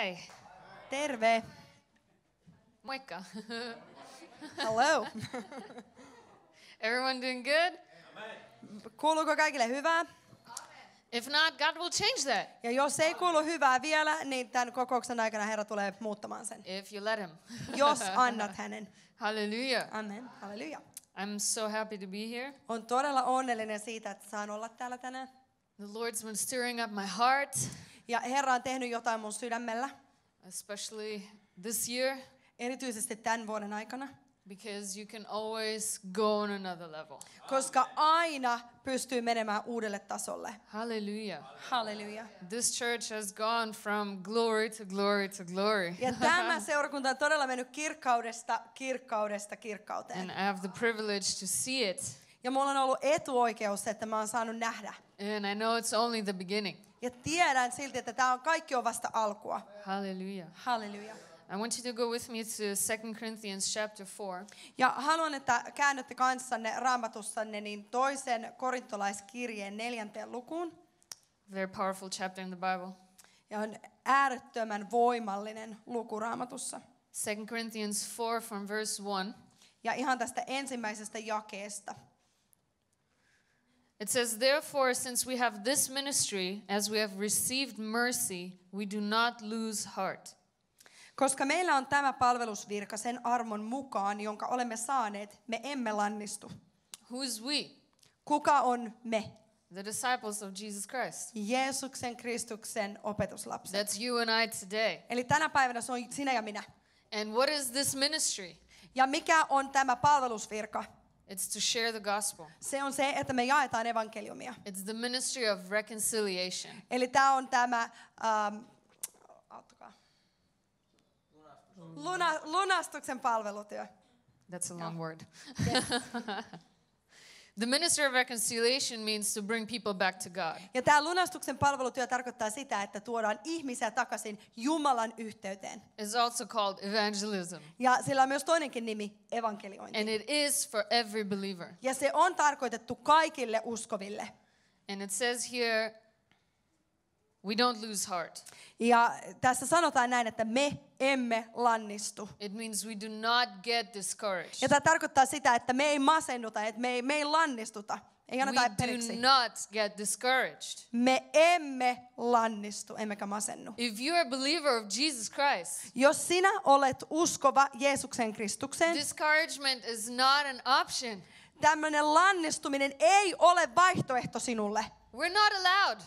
Hi. Terve. Moikka. Hello. Everyone doing good? Kuuluuko kaikille hyvää? If not, God will change that Ja jos ei kuulu hyvää vielä, niin tämän kokouksen aikana Herra tulee muuttamaan sen. if you let him. Jos annat hänen. Hallelujah. Amen. Halleluja. I'm so happy to be here. On todella onnellinen siitä, että saan olla täällä tänään. The Lord's been stirring up my heart, Ja Herra on tehnyt jotain mun sydämellä, especially this year, erityisesti tämän vuoden aikana. because you can always go on another level. Koska aina pystyy menemään uudelle tasolle. Hallelujah. Halleluja. This church has gone from glory to glory to glory. Ja tämä seurakunta on todella mennyt kirkkauteen. And I have the privilege to see it. Ja mulla on ollut etuoikeus, että mä oon saanut nähdä. And I know it's only the beginning. Ja tiedän silti, että tämä on kaikki on vasta alkua. Hallelujah. Halleluja. I want you to go with me to 2 Corinthians chapter 4. Ja haluan, että käännytte kanssanne raamatussanne niin toisen korintolaiskirjeen 4. lukuun. Very powerful chapter in the Bible. Ja on äärettömän voimallinen luku raamatussa. 2 Corinthians 4 from verse 1. Ja ihan tästä ensimmäisestä jakeesta. It says, therefore, since we have this ministry, as we have received mercy, we do not lose heart. Koska meillä on tämä palvelusvirka sen armon mukaan, jonka olemme saaneet, me emme lannistu. Who's we? Kuka on me? The disciples of Jesus Christ. Jeesuksen Kristuksen opetuslapset. That's you and I today. Eli tänä päivänä se on sinä ja minä. And what is this ministry? Ja mikä on tämä palvelusvirka? It's to share the gospel. Se on se, että me jaetaan evankeliumia. It's the ministry of reconciliation. Eli tämä on tämä lunastuksen palvelutyö. That's a long word. The ministry of reconciliation means to bring people back to God. Ja tämä lunastuksen palvelutyö tarkoittaa sitä, että tuodaan ihmisiä takaisin Jumalan yhteyteen. It's also called evangelism. Ja sillä on myös toinenkin nimi, evankeliointi. And it is for every believer. Ja se on tarkoitettu kaikille uskoville. And it says here, we don't lose heart. Ja tässä sanotaan näin, että me emme lannistu. It means we do not get discouraged. Ja tämä tarkoittaa sitä, että me ei masennuta, että me ei lannistuta. Ei anneta We do periksi. not get discouraged. Me emme lannistu, emmekä masennu. If you're a believer of Jesus Christ, Jos sinä olet uskova Jeesuksen Kristukseen, discouragement is not an option. tämmöinen lannistuminen ei ole vaihtoehto sinulle. We're not allowed.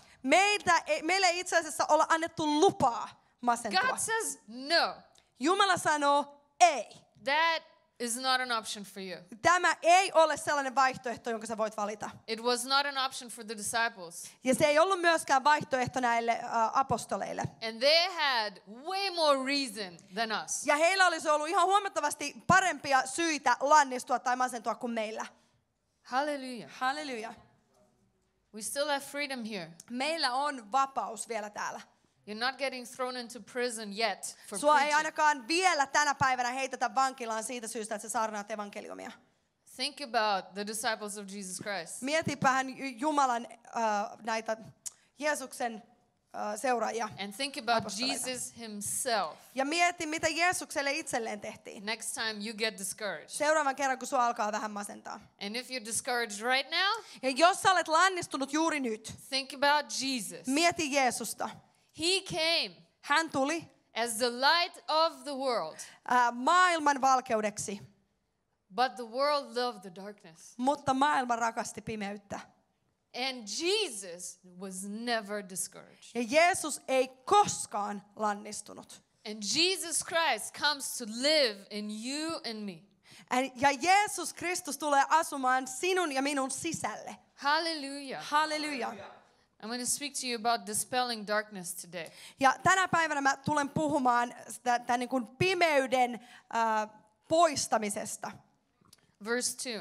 Meille ei itse asiassa olla annettu lupaa masentua. God says no. Jumala sanoo ei. That is not an option for you. Tämä ei ole sellainen vaihtoehto, jonka sä voit valita. It was not an option for the disciples. Ja se ei ollut myöskään vaihtoehto näille apostoleille. And they had way more reason than us. Ja heillä olisi ollut ihan huomattavasti parempia syitä lannistua tai masentua kuin meillä. Hallelujah. Halleluja. We still have freedom here. Meillä on vapaus vielä täällä. You're not getting thrown into prison yet for Sua ei preaching. ainakaan vielä tänä päivänä heitetä vankilaan siitä syystä, että sä saarnaat evankeliumia. Think about the disciples of Jesus Christ. Mietipähän Jumalan näitä Jeesuksen seuraajia. And think about Apostoleita. Jesus himself. Ja mieti, mitä Jeesukselle itselleen tehtiin. Next time you get discouraged. Seuraavan kerran, kun sua alkaa vähän masentaa. And if you're discouraged right now, Ja jos sä olet lannistunut juuri nyt, think about Jesus. mieti Jeesusta. He came Hän tuli as the light of the world. Maailman valkeudeksi, But the world loved the darkness. mutta maailma rakasti pimeyttä. And Jesus was never discouraged. Ja Jeesus ei koskaan lannistunut. And Jesus Christ comes to live in you and me. Ja Jeesus Kristus tulee asumaan sinun ja minun sisälle. Hallelujah. Halleluja. I'm going to speak to you about dispelling darkness today. Ja tänä päivänä mä tulen puhumaan tämän niin kuin pimeyden poistamisesta. Verse 2.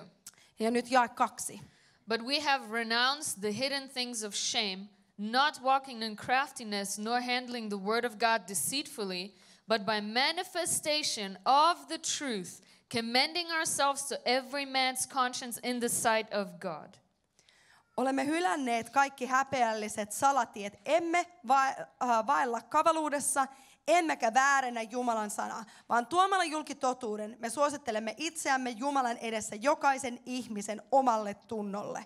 Ja nyt jae 2. But we have renounced the hidden things of shame, not walking in craftiness, nor handling the word of God deceitfully, but by manifestation of the truth, commending ourselves to every man's conscience in the sight of God. Olemme hylänneet kaikki häpeälliset salatiet, emme vaella kavaluudessa, emmekä väärennä Jumalan sanaa, vaan tuomalla julki totuuden me suosittelemme itseämme Jumalan edessä jokaisen ihmisen omalle tunnolle.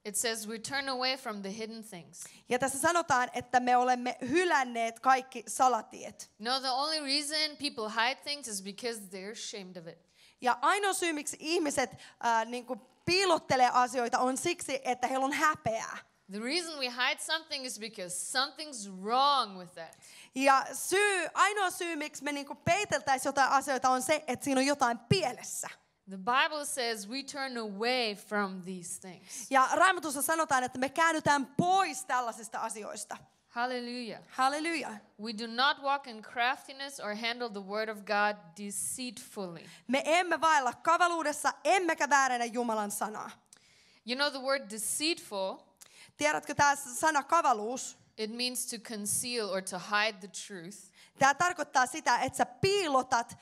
It says we turn away from the hidden things. Ja tässä sanotaan, että me olemme hylänneet kaikki salatiet. No, the only reason people hide things is because they're ashamed of it. Ja ainoa syy, miksi ihmiset niin kuin piilottelee asioita, on siksi, että heillä on häpeää. The reason we hide something is because something's wrong with that. Ja ainoa syy, miksi me niin kuin peiteltäisiin jotain asioita, on se, että siinä on jotain pielessä. The Bible says we turn away from these things. Ja Raamatussa sanotaan, että me käännytään pois tällaisista asioista. Hallelujah. Halleluja. We do not walk in craftiness or handle the word of God deceitfully. Me emme vaella kavaluudessa, emmekä väärennä Jumalan sanaa. You know the word deceitful, Tiedätkö tämä sana kavaluus? it means to conceal or to hide the truth. Tämä tarkoittaa sitä, että sä piilotat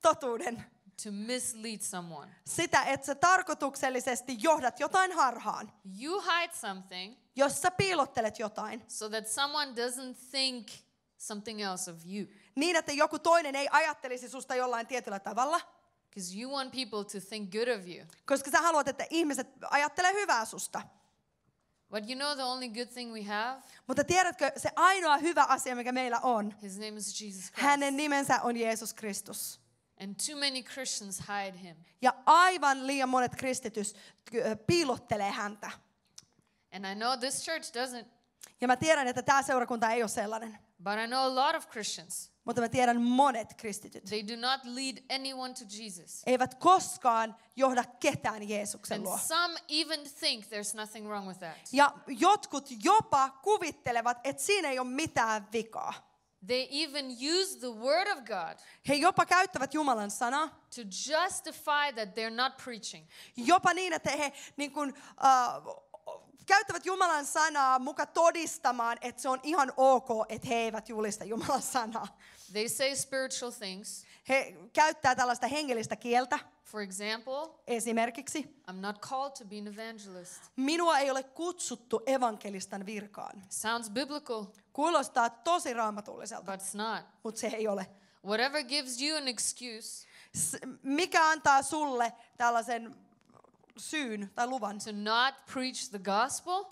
totuuden. To mislead someone. Sitä, että sä tarkoituksellisesti johdat jotain harhaan. You hide something Jos sä piilottelet jotain, so that someone doesn't think something else of you. niin että joku toinen ei ajattelisi susta jollain tietyllä tavalla, Because you want people to think good of you. koska sä haluat, että ihmiset ajattelee hyvää susta. But you know the only good thing we have? Mutta tiedätkö, se ainoa hyvä asia, mikä meillä on, His name is Jesus Christ. hänen nimensä on Jeesus Kristus. And too many Christians hide him. Ja aivan liian monet kristityt piilottelee häntä. And I know this church doesn't, Ja mä tiedän, että tämä seurakunta ei ole sellainen. but I know a lot of Christians. Mutta mä tiedän monet kristityt. They do not lead anyone to Jesus. Eivät koskaan johda ketään Jeesuksen And luo. some even think there's nothing wrong with that. Ja jotkut jopa kuvittelevat, että siinä ei ole mitään vikaa. They even use the word of God He jopa käyttävät Jumalan sanaa. to justify that they're not preaching. Jopa niin, että he niin kuin, käyttävät Jumalan sanaa muka todistamaan, että se on ihan ok, että he eivät julista Jumalan sanaa. They say spiritual things. He käyttää tällaista hengellistä kieltä. For example, Esimerkiksi, I'm not called to be an evangelist. minua ei ole kutsuttu evankelistan virkaan. Sounds biblical, Kuulostaa tosi raamatulliselta, but it's not. mutta se ei ole. Whatever gives you an excuse Mikä antaa sulle tällaisen syyn tai luvan, to not preach the gospel,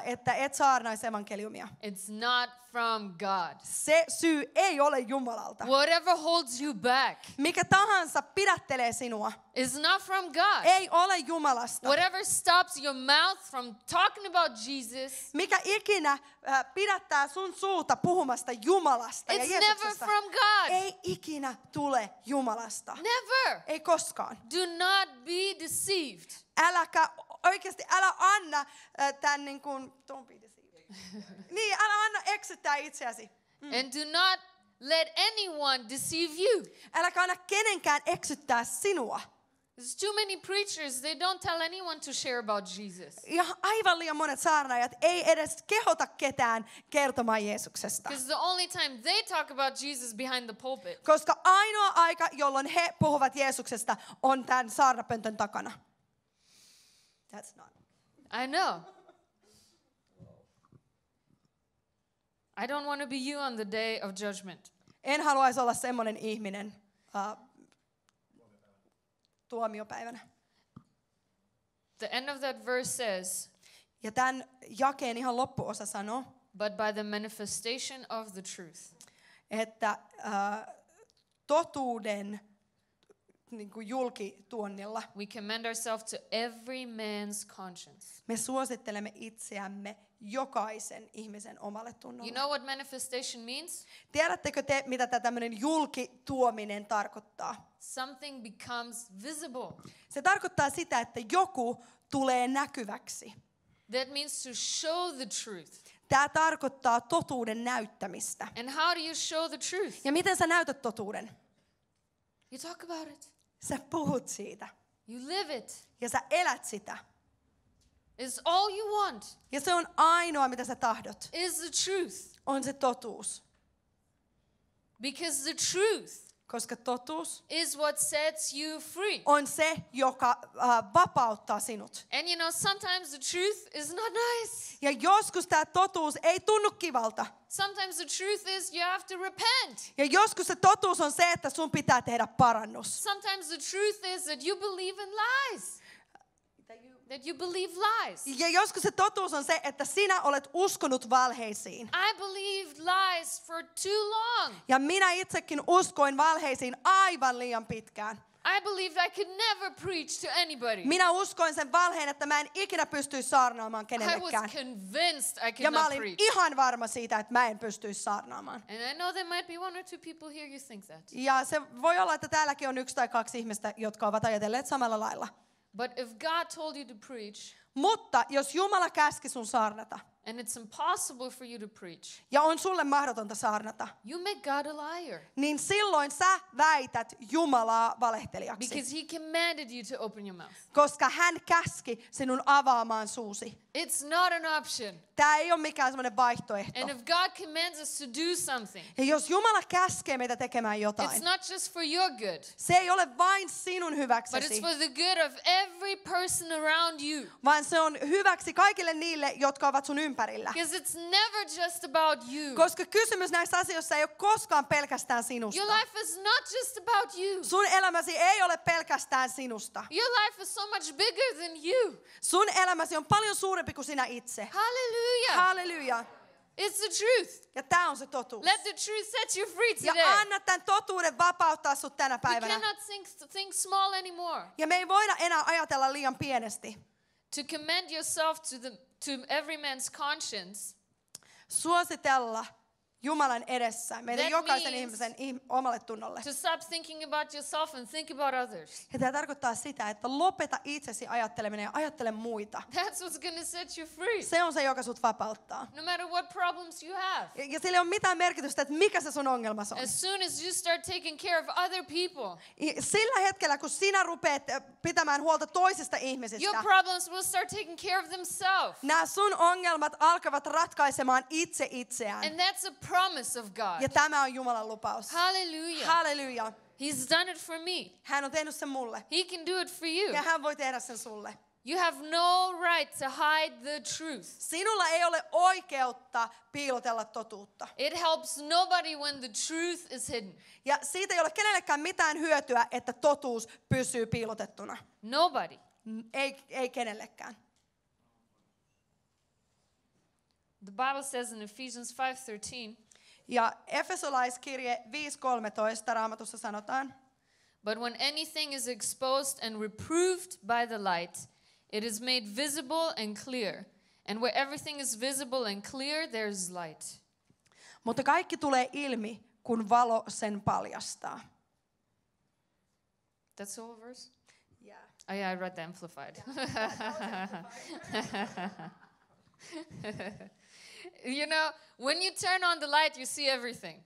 että et saarnaisi evankeliumia? it's not from God. Se syy ei ole Jumalalta. Whatever holds you back Mikä tahansa pidättelee sinua, is not from God. ei ole Jumalasta. Whatever stops your mouth from talking about Jesus, Mikä ikinä pidättää sun suuta puhumasta Jumalasta ja it's never Jeesuksesta, from God. ei ikinä tule Jumalasta. Never. Ei koskaan. Do not be deceived. Älä anna tämän niin kuin, don't be deceived. Niin, älä anna eksyttää itseäsi. And do not let anyone deceive you. Äläkä anna kenenkään eksyttää sinua. There's too many preachers, they don't tell anyone to share about Jesus. Ja aivan liian monet saarnaajat ei edes kehota ketään kertomaan Jeesuksesta. Because the only time they talk about Jesus behind the pulpit. Koska ainoa aika, jolloin he puhuvat Jeesuksesta, on tämän saarnapöntön takana. That's not. I know. I don't want to be you on the day of judgment. En haluaisi olla semmoinen ihminen tuomiopäivänä. The end of that verse says, Ja tämän jakeen ihan loppuosa sanoo, but by the manifestation of the truth. että totuuden niin kuin julkituonnilla We commend ourselves to every man's conscience. me suosittelemme itseämme jokaisen ihmisen omalle tunnolle. You know what manifestation means? Tiedättekö te, mitä tämä tämmöinen julkituominen tarkoittaa? Something becomes visible. Se tarkoittaa sitä, että joku tulee näkyväksi. That means to show the truth. Tämä tarkoittaa totuuden näyttämistä. And how do you show the truth? Ja miten sä näytät totuuden? You talk about it. Sä puhut siitä. You live it. Ja sä elät sitä. It's all you want. Ja se on ainoa, mitä sä tahdot. Is the truth. On se totuus. Because the truth Koska totuus is what sets you free. on se, joka vapauttaa sinut. And you know, sometimes the truth is not nice. Ja joskus tämä totuus ei tunnu kivalta. Sometimes the truth is you have to repent. Ja joskus se totuus on se, että sun pitää tehdä parannus. Sometimes the truth is that you believe in lies. That you believe lies. Ja joskus se totuus on se, että sinä olet uskonut valheisiin. I believed lies for too long. Ja minä itsekin uskoin valheisiin aivan liian pitkään. I believed I could never preach to anybody. Minä uskoin sen valheen, että mä en ikinä pystyisi saarnaamaan I kenellekään. was convinced I Ja could mä not olin preach. ihan varma siitä, että mä en pystyisi saarnaamaan. And I know there might be one or two people here you think that. Ja se voi olla, että täälläkin on 1 tai 2 ihmistä, jotka ovat ajatelleet samalla lailla. But if God told you to preach, Mutta jos Jumala käski sun saarnata, and it's impossible for you to preach, ja on sulle mahdotonta saarnata, you make God a liar. niin silloin sä väität Jumalaa valehtelijaksi. Because he commanded you to open your mouth. Koska hän käski sinun avaamaan suusi. It's not an option. Tämä ei ole mikään semmoinen vaihtoehto. And if God commands us to do something, Ja jos Jumala käskee meitä tekemään it's jotain, not just for your good, se ei ole vain sinun but hyväksesi, it's for the good of every person around you. vaan se on hyväksi kaikille niille, jotka ovat sun ympärillä. Because it's never just about you. Koska kysymys näissä asioissa ei ole koskaan pelkästään Your sinusta. life is not just about you. Sun elämäsi ei ole pelkästään sinusta. Your life is so much bigger than you. Sun elämäsi on paljon suurempi kuin sinä itse. Hallelujah. Halleluja. It's the truth. Ja tämä on se totuus. Let the truth set you free Ja today. anna tämän totuuden vapauttaa sut tänä We päivänä. cannot think small anymore. Ja me ei voida enää ajatella liian pienesti. To commend yourself to every man's conscience, Suositella Jumalan edessä meidän That jokaisen means- ihmisen omalle tunnolle. to stop thinking about yourself and think about others. Ja tämä tarkoittaa sitä, että lopeta itsesi ajatteleminen ja ajattele muita. That's what's going to set you free. Se on se, joka sut vapauttaa. No matter what problems you have. Ja sillä ei ole mitään merkitystä, että mikä se sun ongelmas on. As soon as you start taking care of other people, Sillä hetkellä, kun sinä rupeat pitämään huolta toisista your ihmisistä, problems will start taking care of themselves. nämä sun ongelmat alkavat ratkaisemaan itse itseään. And that's a promise of God. Ja tämä on Jumalan lupaus. Hallelujah. Halleluja. He's done it for me. Hän on tehnyt sen mulle. He can do it for you. Ja hän voi tehdä sen sulle. You have no right to hide the truth. Sinulla ei ole oikeutta piilotella totuutta. It helps nobody when the truth is hidden. Ja siitä ei ole kenellekään mitään hyötyä, että totuus pysyy piilotettuna. Nobody. Ei kenellekään. The Bible says in Ephesians 5:13, Ja Efesolaiskirje 5.13 Raamatussa sanotaan, but when anything is exposed and reproved by the light, it is made visible and clear. And where everything is visible and clear, there is light. mutta kaikki tulee ilmi, kun valo sen paljastaa. That's the whole verse? Yeah. Oh yeah, I read the Amplified. You know, when you turn on the light, you see everything.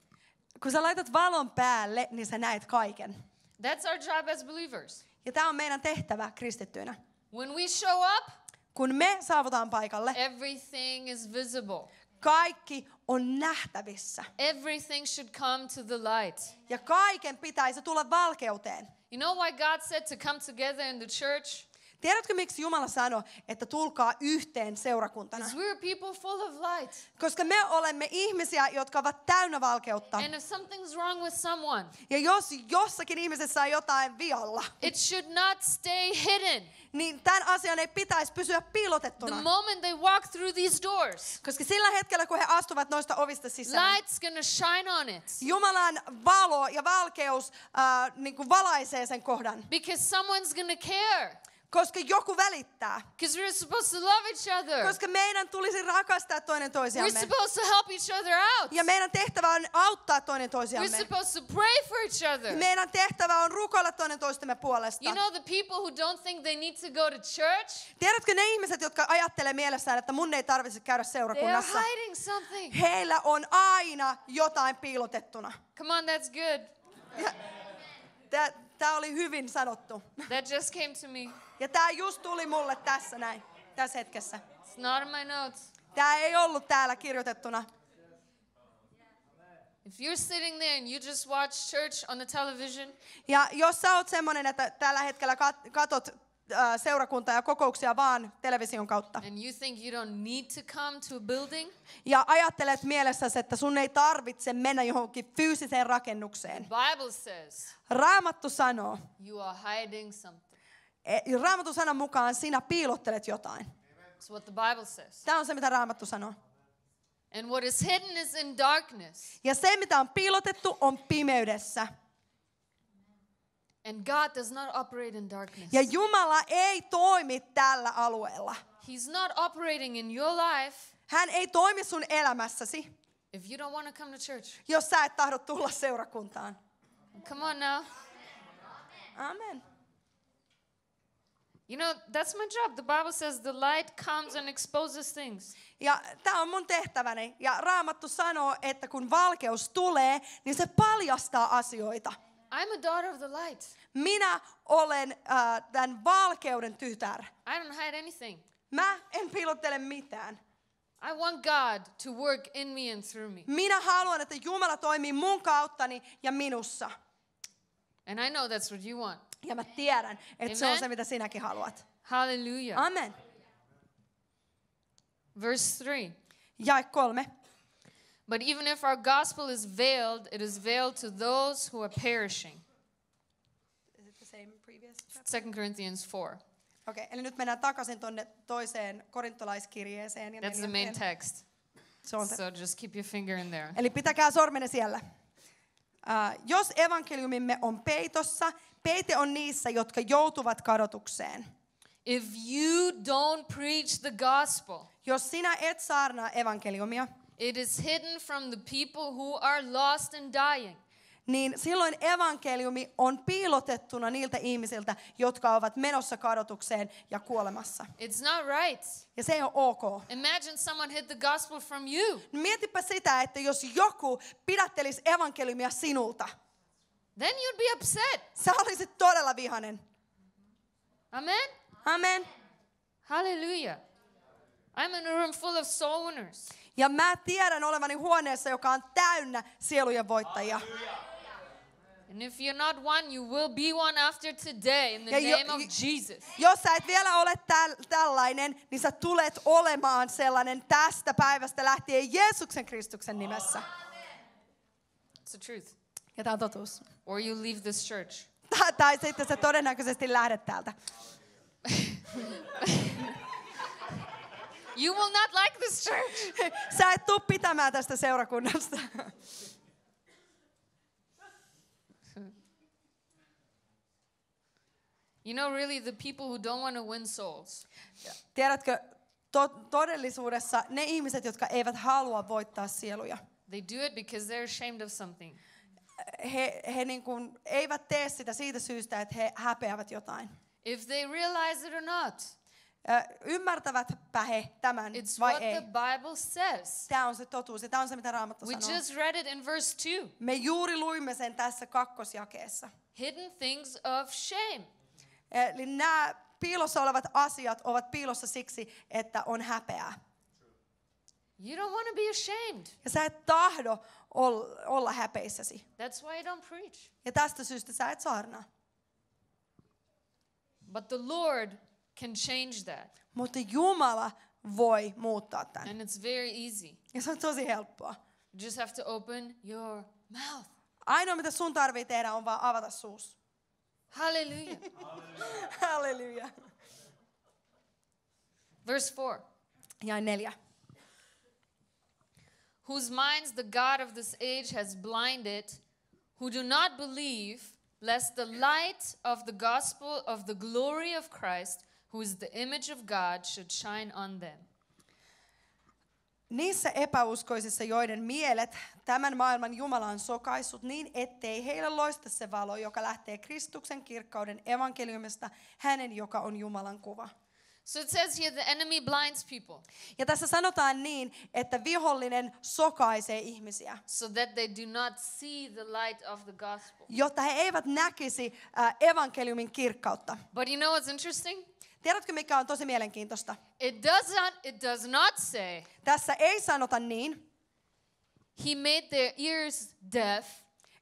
Kun sä laitat valon päälle, niin sä näet kaiken. That's our job as believers. Ja tämä on meidän tehtävä kristittyinä. When we show up, Kun me saavutaan paikalle, everything is visible. kaikki on nähtävissä. Everything should come to the light. Ja kaiken pitäisi tulla valkeuteen. You know why God said to come together in the church? Tiedätkö, miksi Jumala sanoi, että tulkaa yhteen seurakuntana? Because we're people full of light. Koska me olemme ihmisiä, jotka ovat täynnä valkeutta. And if something's wrong with someone, Ja jos jossakin ihmisessä on jotain vialla, it should not stay hidden. niin tämän asian ei pitäisi pysyä The piilotettuna. moment they walk through these doors, Koska sillä hetkellä, kun he astuvat noista ovista sisään, light's gonna shine on it. Jumalan valo ja valkeus niin kuin valaisee sen kohdan. Because someone's gonna care. Koska joku välittää. Because we're supposed to love each other. Koska meidän tulisi rakastaa toinen We're toisiamme. supposed to help each other out. Ja meidän tehtävä on auttaa toinen We're toisiamme. supposed to pray for each other. Meidän tehtävä on rukoilla toinen toistemme puolesta. You know the people who don't think they need to go to church? Tiedätkö ne ihmiset, jotka ajattelee mielessään, että mun ei tarvitse käydä They are seurakunnassa? hiding something. Heillä on aina jotain piilotettuna. Come on, that's good. Tämä oli hyvin sanottu. That just came to me. Ja tämä just tuli mulle tässä näin, tässä hetkessä. It's not in my notes. Tämä ei ollut täällä kirjoitettuna. If you're sitting there and you just watch church on the television, Ja jos sä oot semmonen, että tällä hetkellä katot seurakuntaa ja kokouksia vaan television kautta. and you think you don't need to come to a building, Ja ajattelet mielessäsi, että sun ei tarvitse mennä johonkin fyysiseen rakennukseen. Bible says Raamattu sanoo, you are hiding something. Raamatun sanan mukaan sinä piilottelet jotain. That's what the Bible says. Tämä on se, mitä Raamattu sanoo. And what is hidden is in darkness. Ja se, mitä on piilotettu, on pimeydessä. And God does not operate in darkness. Ja Jumala ei toimi tällä alueella. He's not operating in your life Hän ei toimi sun elämässäsi, if you don't want to come to church. jos sä et tahdo tulla seurakuntaan. Come on now. Amen. You know, that's my job. The Bible says the light comes and exposes things. Ja tämä on mun tehtäväni. Ja Raamattu sanoo, että kun valkeus tulee, niin se paljastaa asioita. I'm a daughter of the light. Minä olen tämän valkeuden tytär. I don't hide anything. Mä en piilottele mitään. I want God to work in me and through me. Minä haluan, että Jumala toimii mun kauttani ja minussa. And I know that's what you want. Ja mä tiedän, että se on Amen. se, mitä sinäkin haluat. Hallelujah. Amen. Verse 3. Jae 3. But even if our gospel is veiled, it is veiled to those who are perishing. 2 Corinthians 4. Okei, eli nyt mennään takaisin tuonne toiseen korintolaiskirjeeseen. Ja That's the main 4. text. Se on se. So just keep your finger in there. Eli pitäkää sormenne siellä. Jos evankeliumimme on peitossa, peite on niissä, jotka joutuvat kadotukseen. If you don't preach the gospel, Jos sinä et saarnaa evankeliumia, it is hidden from the people who are lost and dying. niin silloin evankeliumi on piilotettuna niiltä ihmisiltä, jotka ovat menossa kadotukseen ja kuolemassa. It's not right. Ja se ei ole ok. Imagine someone hid the gospel from you. Mietipä sitä, että jos joku pidättelisi evankeliumia sinulta, Then you'd be upset. sä olisit todella vihainen. Amen? Amen. Hallelujah. I'm in a room full of soul winners. Ja mä tiedän olevani huoneessa, joka on täynnä sielujen voittajia. And if you're not one, you will be one after today in the Ja name of Jesus. Jos sä et vielä ole tällainen, niin sä tulet olemaan sellainen tästä päivästä lähtien Jeesuksen Kristuksen nimessä. It's the truth. Ja tämä on totuus. Or you leave this church. Tai sitten sä todennäköisesti lähdet täältä. You will not like this church. Sä et tuu pitämään tästä seurakunnasta. You know, really, the people who don't want to win souls, Tiedätkö, todellisuudessa ne ihmiset, jotka eivät halua voittaa sieluja, they do it because they're ashamed of something. he niin kuin eivät tee sitä siitä syystä, että he häpeävät jotain. If they realize it or not, Ymmärtävätpä he tämän it's vai what ei? the Bible says. Tämä on se totuus ja tämä on se, mitä Raamattu We sanoo. just read it in verse 2. Me juuri luimme sen tässä kakkosjakeessa. Hidden things of shame. Eli nämä piilossa olevat asiat ovat piilossa siksi, että on häpeää. You don't want to be ashamed. Ja sä et tahdo olla häpeissäsi. That's why you don't preach. Ja tästä syystä sä et saarnaa. But the Lord can change that. Mutta Jumala voi muuttaa tämän. And it's very easy. Ja se on tosi helppoa. You just have to open your mouth. Ainoa mitä sun tarvii tehdä on vaan avata suus. Hallelujah. Halleluja. Verse 4. Ja 4. Whose minds the God of this age has blinded, who do not believe, lest the light of the gospel of the glory of Christ, who is the image of God, should shine on them. Niissä epäuskoisissa, joiden mielet tämän maailman Jumala on sokaissut niin, ettei heille loista se valo, joka lähtee Kristuksen kirkkauden evankeliumista, hänen, joka on Jumalan kuva. So it says here the enemy blinds people Ja tässä sanotaan niin, että vihollinen sokaisee ihmisiä, so that they do not see the light of the gospel. jotta he eivät näkisi evankeliumin kirkkautta. But you know what's interesting? Tiedätkö, mikä on tosi mielenkiintoista? It does not say Tässä ei sanota niin, He made their ears deaf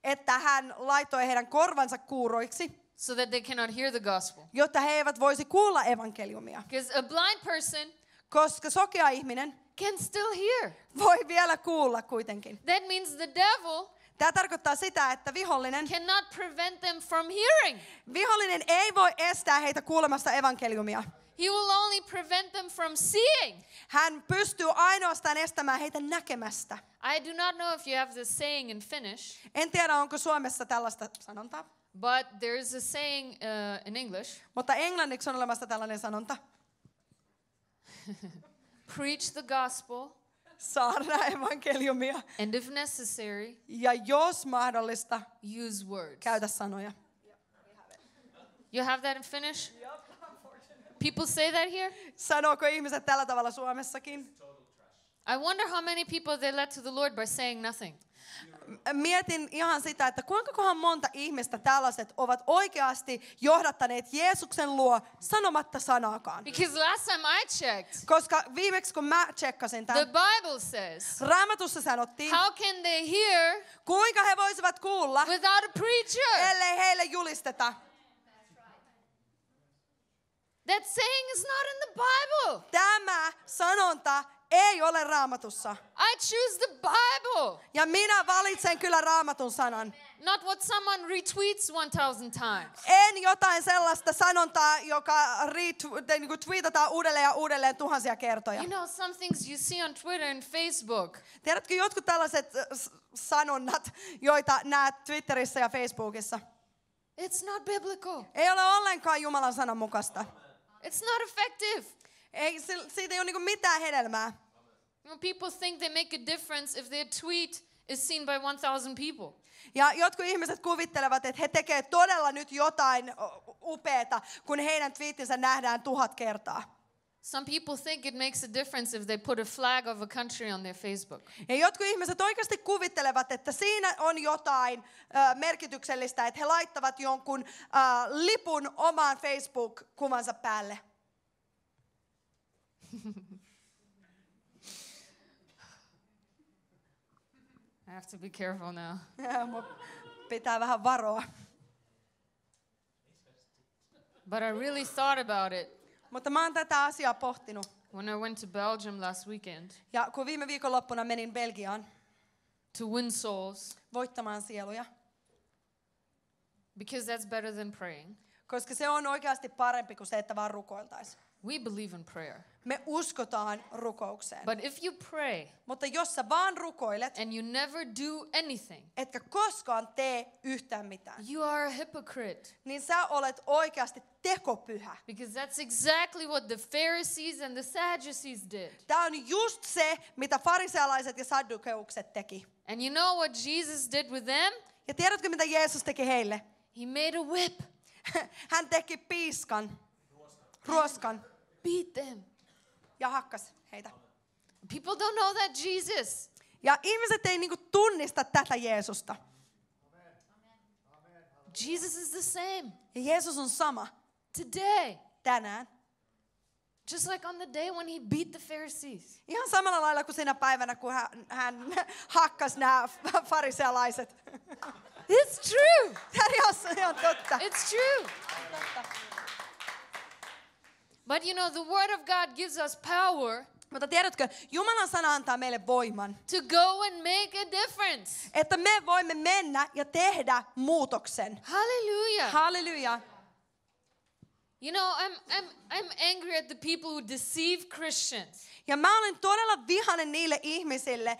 että hän laittoi heidän korvansa kuuroiksi, so that they cannot hear the gospel. jotta he eivät voisi kuulla evankeliumia. Because a blind person Koska sokea ihminen can still hear. voi vielä kuulla kuitenkin. That means the devil Tämä tarkoittaa sitä, että cannot prevent them from hearing. vihollinen ei voi estää heitä kuulemasta evankeliumia. He will only prevent them from seeing. Hän pystyy ainoastaan estämään heitä näkemästä. I do not know if you have this saying in Finnish, En tiedä, onko Suomessa tällaista sanontaa, but there is a saying in English. mutta englanniksi on olemassa tällainen sanonta. Preach the gospel, Saarnaa evankeliumia. and if necessary, Ja jos mahdollista, use words. käytä sanoja. You have that in Finnish? People say that here? Sanooko ihmiset tällä tavalla Suomessakin? I wonder how many people they led to the Lord by saying nothing. Mietin ihan sitä, että kuinkakohan monta ihmistä tällaiset ovat oikeasti johdattaneet Jeesuksen luo sanomatta sanaakaan. Because last time I checked, Koska viimeksi kun mä tsekkasin the tämän, Bible says, Raamatussa sanottiin, how can they hear kuinka he voisivat kuulla, without a preacher? ellei heille julisteta. That saying is not in the Bible. Tämä sanonta ei ole Raamatussa. I choose the Bible, Ja minä valitsen kyllä Raamatun sanan. not what someone retweets 1,000 times. En jotain sellaista sanontaa, joka twiitataan uudelleen ja uudelleen tuhansia kertoja. You know, some things you see on Twitter and Facebook, Tiedätkö jotkut tällaiset sanonnat, joita näet Twitterissä ja Facebookissa? it's not biblical. Ei ole ollenkaan Jumalan sanan mukaista. It's not effective. Ei, siitä ei ole niinku mitään hedelmää. You know, people think they make a difference if their tweet is seen by 1,000 people. Ja jotkut ihmiset kuvittelevat, että he tekevät todella nyt jotain upeata, kun heidän twiittinsä nähdään 1000 kertaa. Some people think it makes a difference if they put a flag of a country on their Facebook. Ja jotkut ihmiset oikeasti kuvittelevat, että siinä on jotain merkityksellistä, että he laittavat jonkun lipun omaan Facebook-kuvansa päälle. I have to be careful now. Mun pitää vähän varoa. But I really thought about it Mutta mä oon tätä asiaa pohtinut. when I went to Belgium last weekend Ja kun viime viikonloppuna menin Belgiaan to win souls, voittamaan sieluja, because that's better than praying. koska se on oikeasti parempi kuin se, että vaan rukoiltaisiin. We believe in prayer. Me uskotaan rukoukseen. But if you pray Mutta jos sä vaan rukoilet, and you never do anything, etkä koskaan tee yhtään mitään, you are a hypocrite. niin sä olet oikeasti tekopyhä. Because that's exactly what the Pharisees and the Sadducees did. Tämä on just se, mitä farisealaiset ja saddukeukset teki. And you know what Jesus did with them? Ja tiedätkö, mitä Jeesus teki heille? He made a whip. Hän teki piiskan, ruoskan Beat them. ja hakkas heitä. People don't know that Jesus. Ja ihmiset ei niinku tunnista tätä Jeesusta. Jesus is the same Ja Jeesus on sama today. tänään. Just like on the day when he beat the Pharisees. Ihan samalla lailla kuin siinä päivänä, kun hän hakkas nämä farisealaiset. It's true. Se on totta. It's true. But you know, the Word of God gives us power Mutta tiedätkö, Jumalan sana antaa meille voiman, to go and make a difference. että me voimme mennä ja tehdä muutoksen. Hallelujah. Halleluja. You know, I'm angry at the people who deceive Christians. Ja mä olen todella vihainen niille ihmisille,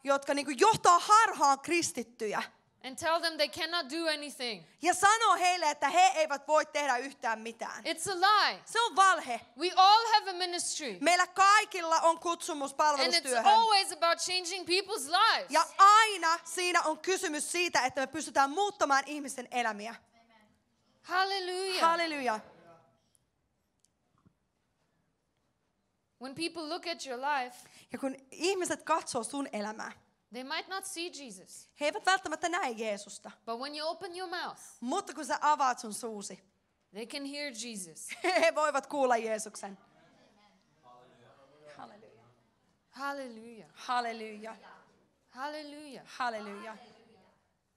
jotka niinku johtaa harhaan kristittyjä. And tell them they cannot do anything. Ja sanoo heille, että he eivät voi tehdä yhtään mitään. It's a lie. Se on valhe. We all have a ministry. Meillä kaikilla on kutsumus And it's palvelustyöhön. always about changing people's lives. Ja aina siinä on kysymys siitä, että me pystytään muuttamaan ihmisten elämiä. Hallelujah. Halleluja. When people look at your life, Ja kun ihmiset katsoo sun elämää, they might not see Jesus. he eivät välttämättä näe Jeesusta. But when you open your mouth, Mutta kun sä avaat sun suusi, they can hear Jesus. he voivat kuulla Jeesuksen. Halleluja. Hallelujah. Halleluja. Hallelujah. Halleluja.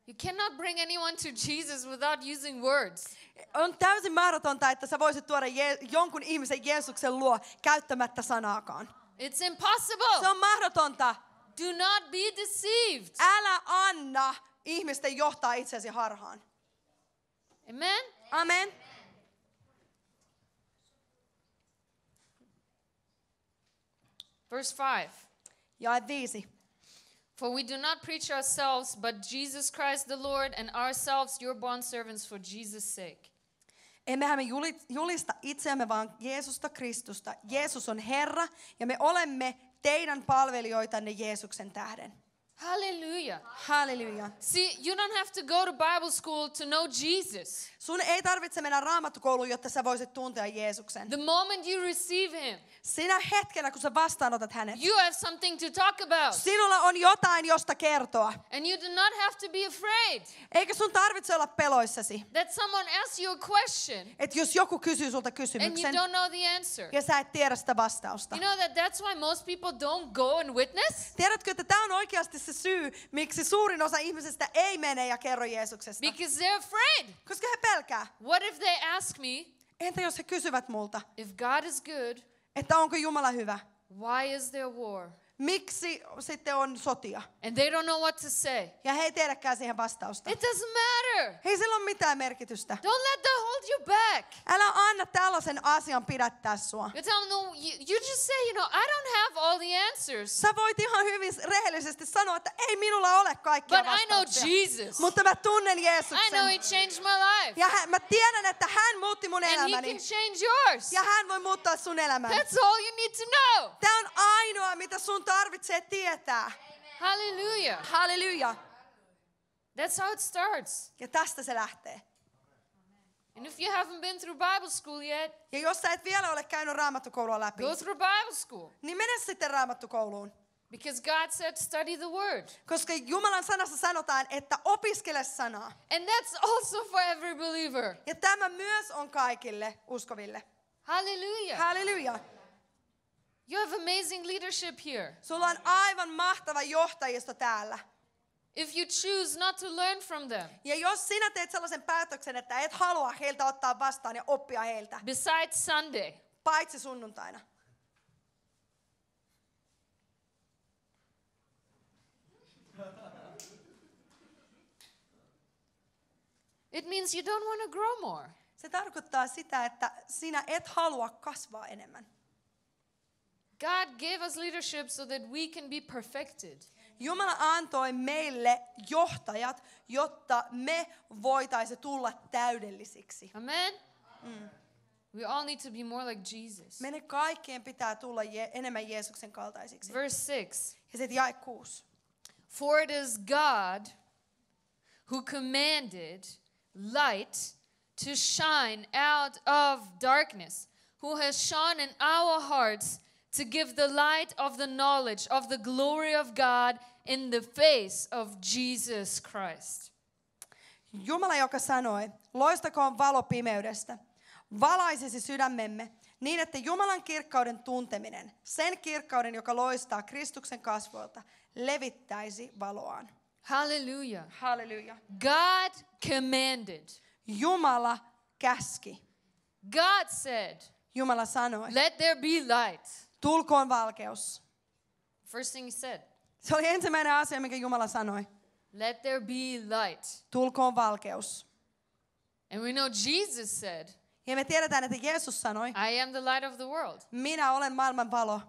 You cannot bring anyone to Jesus without using words. On täysin mahdotonta, että sä voisit tuoda jonkun ihmisen Jeesuksen luo käyttämättä sanaakaan. It's impossible. Se on mahdotonta. Do not be deceived. Älä anna ihmisten johtaa itsesi harhaan. Amen? Amen. Verse 5. Jae 5. For we do not preach ourselves, but Jesus Christ the Lord, and ourselves your bondservants for Jesus' sake. Emmehän me julista itseämme, vaan Jeesusta Kristusta. Jeesus on Herra, ja me olemme teidän palvelijoitanne Jeesuksen tähden. Hallelujah. Halleluja. See, you don't have to go to Bible school to know Jesus. Sun ei tarvitse mennä raamattukouluun, jotta sä voisit tuntea Jeesuksen. The moment you receive him, Sinä hetkenä, kun sä vastaanotat hänet, you have something to talk about. sinulla on jotain, josta kertoa. And you do not have to be afraid Eikä sun tarvitse olla peloissasi. that someone asks you a question Että jos joku kysyy sulta and you kysymyksen don't know the answer. ja sä et tiedä sitä vastausta. You know that's why most people don't go and witness? Tiedätkö, että tämä on oikeasti se syy, miksi suurin osa ihmisistä ei mene ja kerro Jeesuksesta? Because they're afraid. Koska he pelkää. What if they ask me, Entä jos he kysyvät multa, if God is good, että onko Jumala hyvä? why is there war? Miksi sitten on sotia? And they don't know what to say. Ja he ei tiedäkään siihen vastausta. It doesn't matter. Ei sillä ole mitään merkitystä. Don't let that hold you back. Älä anna tällaisen asian pidättää sua. You tell them, no, you just say, I don't have all the answers, Sä voit ihan hyvin rehellisesti sanoa, että ei minulla ole kaikkia but I know vastauksia. Jesus. Mutta mä tunnen I know Jeesuksen. he changed my life. Ja mä tiedän, että hän muutti mun And he elämäni. can change yours. Ja hän voi muuttaa sun elämän. That's all you need to know. Tämä on ainoa, mitä sun tarvitsee tietää. Hallelujah. Halleluja. That's how it starts. Ja tästä se lähtee. And if you haven't been through Bible school yet, Ja jos sä et vielä ole käynyt raamattukoulua läpi, go through Bible school. niin mene sitten raamattukouluun. Because God said, study the word. Koska Jumalan sanassa sanotaan, että opiskele sanaa. And that's also for every believer. Ja tämä myös on kaikille uskoville. Hallelujah. Halleluja. You have amazing leadership here. Sulla on aivan mahtava johtajisto täällä. If you choose not to learn from them, Ja jos sinä teet sellaisen päätöksen, että et halua heiltä ottaa vastaan ja oppia heiltä, besides Sunday, paitsi sunnuntaina, it means you don't want to grow more. se tarkoittaa sitä, että sinä et halua kasvaa enemmän. God gave us leadership so that we can be perfected. Jumala antoi meille johtajat, jotta me voitaisiin tulla täydellisiksi. Amen? We all need to be more like Jesus. Meidän kaikkien pitää tulla enemmän Jeesuksen kaltaisiksi. Verse 6. Ja sitten jae 6. For it is God who commanded light to shine out of darkness, who has shone in our hearts to give the light of the knowledge of the glory of God in the face of Jesus Christ. Jumala, joka sanoi, loistakoon valo pimeydestä, valaisisi sydämemme, niin että Jumalan kirkkauden tunteminen, sen kirkkauden, joka loistaa Kristuksen kasvoilta, levittäisi valoaan. Hallelujah. Halleluja. God commanded. Jumala käski. God said, Jumala sanoi, let there be light. tulkoon valkeus. First thing he said, Se oli ensimmäinen asia, mikä Jumala sanoi. let there be light. Tulkoon valkeus. And we know Jesus said, Ja me tiedetään, että Jeesus sanoi, I am the light of the world. minä olen maailman valo.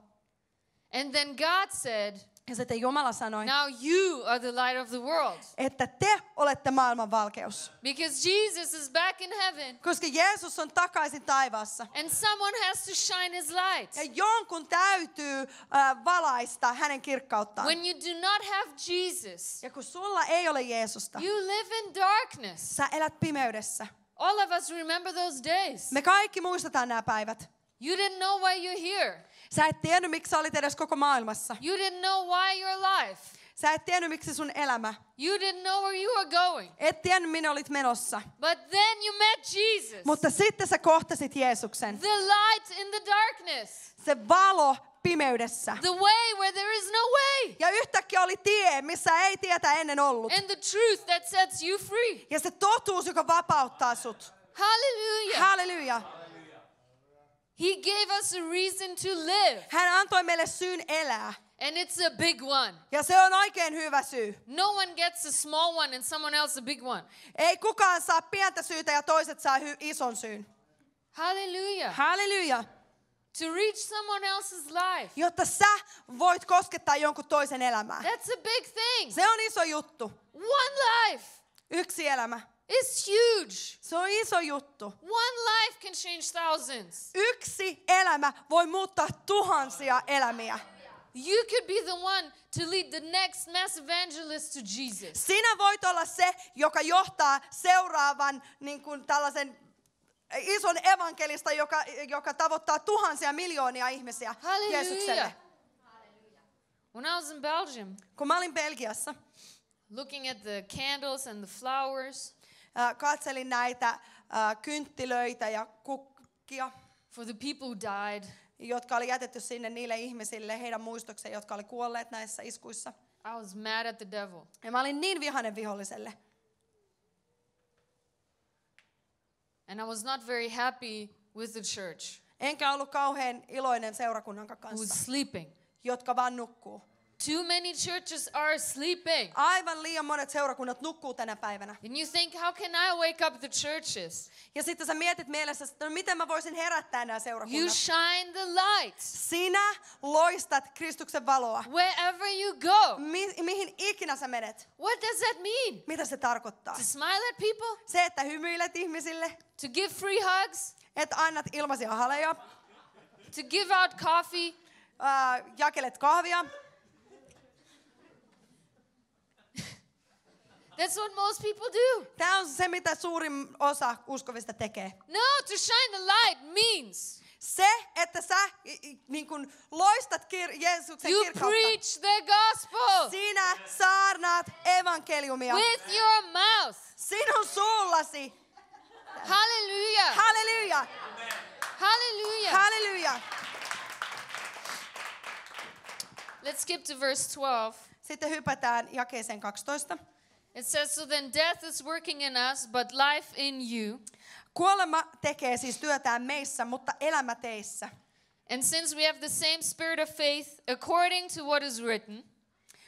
And then God said, Ja sitten Jumala sanoi, now you are the light of the world. että te olette maailman valkeus. Because Jesus is back in heaven. Koska Jeesus on takaisin taivaassa. And someone has to shine his light. Ja jonkun täytyy valaista hänen kirkkauttaan. When you do not have Jesus, Ja kun sulla ei ole Jeesusta, you live in darkness. sä elät pimeydessä. All of us remember those days. Me kaikki muistetaan nämä päivät. You didn't know why you're here. Sä et tiennyt, miksi sä olit edes koko maailmassa. You didn't know why you're alive. Sä et tiennyt, miksi sun elämä. You didn't know where you were going. Et tiennyt, minne olit menossa. But then you met Jesus. Mutta sitten sä kohtasit Jeesuksen. The light in the darkness. Se valo pimeydessä. The way where there is no way. Ja yhtäkkiä oli tie, missä ei tietä ennen ollut. And the truth that sets you free. Ja se totuus, joka vapauttaa sut. Hallelujah. Halleluja. He gave us a reason to live. Hän antoi meille syyn elää. And it's a big one. Ja se on oikein hyvä syy. No one gets a small one and someone else a big one. Ei kukaan saa pientä syytä ja toiset saa ison syyn. Hallelujah. Halleluja. To reach someone else's life. Jotta sä voit koskettaa jonkun toisen elämää. That's a big thing. Se on iso juttu. One life Yksi elämä. is huge. Se on iso juttu. One life can change thousands. Yksi elämä voi muuttaa tuhansia elämiä. You could be the one to lead the next mass evangelist to Jesus. Sinä voit olla se, joka johtaa seuraavan niin kuin tällaisen ison evankelista, joka tavoittaa tuhansia miljoonia ihmisiä Jeesukselle. Hallelujah. When I was in Belgium, Kun mä olin Belgiassa, looking at the candles and the flowers katselin näitä kynttilöitä ja kukkia, for the people who died, jotka oli jätetty sinne niille ihmisille, heidän muistokseen, jotka oli kuolleet näissä iskuissa. I was mad at the devil. Ja mä olin niin vihainen viholliselle. And I was not very happy with the church Enkä ollut kauhean iloinen seurakunnan who kanssa, was sleeping. jotka vaan nukkuu. Too many churches are sleeping. Aivan liian monet seurakunnat nukkuu tänä päivänä. And you think, how can I wake up the churches? Ja sitten sä mietit mielessä, että no miten mä voisin herättää nämä You seurakunnat. shine the light Sinä loistat Kristuksen valoa. wherever you go. Mihin ikinä sä menet? What does that mean? Mitä se tarkoittaa? To smile at people? Se, että hymyilet ihmisille, To give free hugs? että annat ilmaisia haleja, To give out coffee? jakelet kahvia. That's what most people do. Tämä on se, mitä suurin osa uskovista tekee. No, to shine the light means Se, että sä niin kun loistat Jeesuksen you kirkkautta. preach the gospel Sinä saarnaat evankeliumia. with your mouth. Sinun suullasi. Hallelujah. Halleluja. Hallelujah. Halleluja. Let's skip to verse 12. Sitten hypätään jakeeseen 12. It says, so then death is working in us, but life in you. Kuolema tekee siis työtään meissä, mutta elämä teissä. And since we have the same spirit of faith, according to what is written,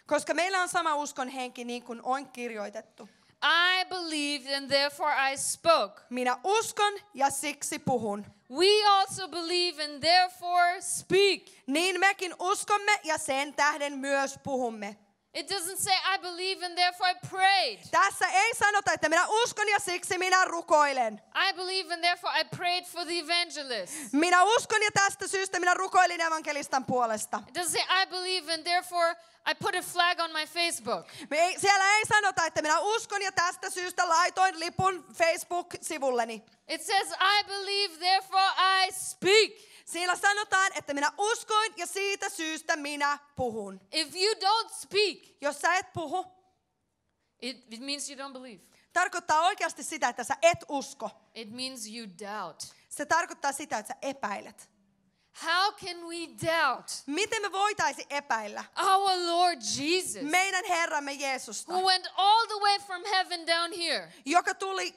Koska meillä on sama uskon henki niin kuin on kirjoitettu. I believed and therefore I spoke. Minä uskon ja siksi puhun. We also believe and therefore speak. Niin mekin uskomme ja sen tähden myös puhumme. It doesn't say I believe and therefore I prayed. Tässä ei sanota, että minä uskon ja siksi minä rukoilen. I believe and therefore I prayed for the evangelist. Minä uskon ja tästä syystä minä rukoilin evankelistan puolesta. It doesn't say I believe and therefore I put a flag on my Facebook. Siellä ei sanota, että minä uskon ja tästä syystä laitoin lipun Facebook-sivulleni. It says I believe therefore I speak. Siinä sanotaan, että minä uskoin ja siitä syystä minä puhun. If you don't speak, Jos sä et puhu, it means you don't believe. tarkoittaa oikeasti sitä, että sä et usko. It means you doubt. Se tarkoittaa sitä, että sä epäilet. How can we doubt Miten me voitaisiin epäillä our Lord Jesus, meidän Herramme Jeesusta, who went all the way from heaven down here? joka tuli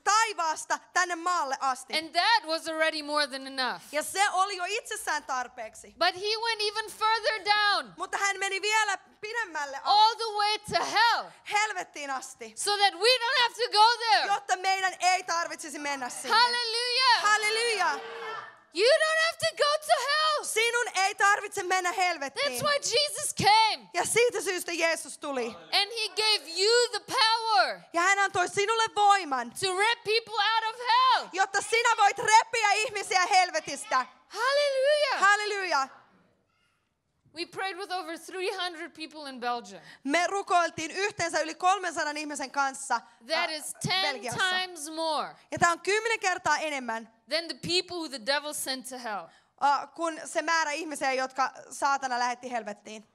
taivaasta tänne maalle asti. And that was already more than enough. Ja se oli jo itsessään tarpeeksi. But he went even further down, Mutta hän meni vielä pidemmälle all the way to hell, helvettiin asti, so that we don't have to go there. jotta meidän ei tarvitsisi mennä sinne. Hallelujah. Halleluja! You don't have to go to hell. Sinun ei tarvitse mennä helvettiin. That's why Jesus came. Ja siitä syystä Jeesus tuli. And he gave you the power Ja hän antoi sinulle voiman, to rip people out of hell. jotta sinä voit repiä ihmisiä helvetistä. Hallelujah. Halleluja! We prayed with over 300 people in Belgium. Me rukoiltiin yhteensä yli 300 ihmisen kanssa That is 10 Belgiassa. times more Ja tämä on 10 kertaa enemmän than the people who the devil sent to hell. kuin se määrä ihmisiä, jotka saatana lähetti helvettiin.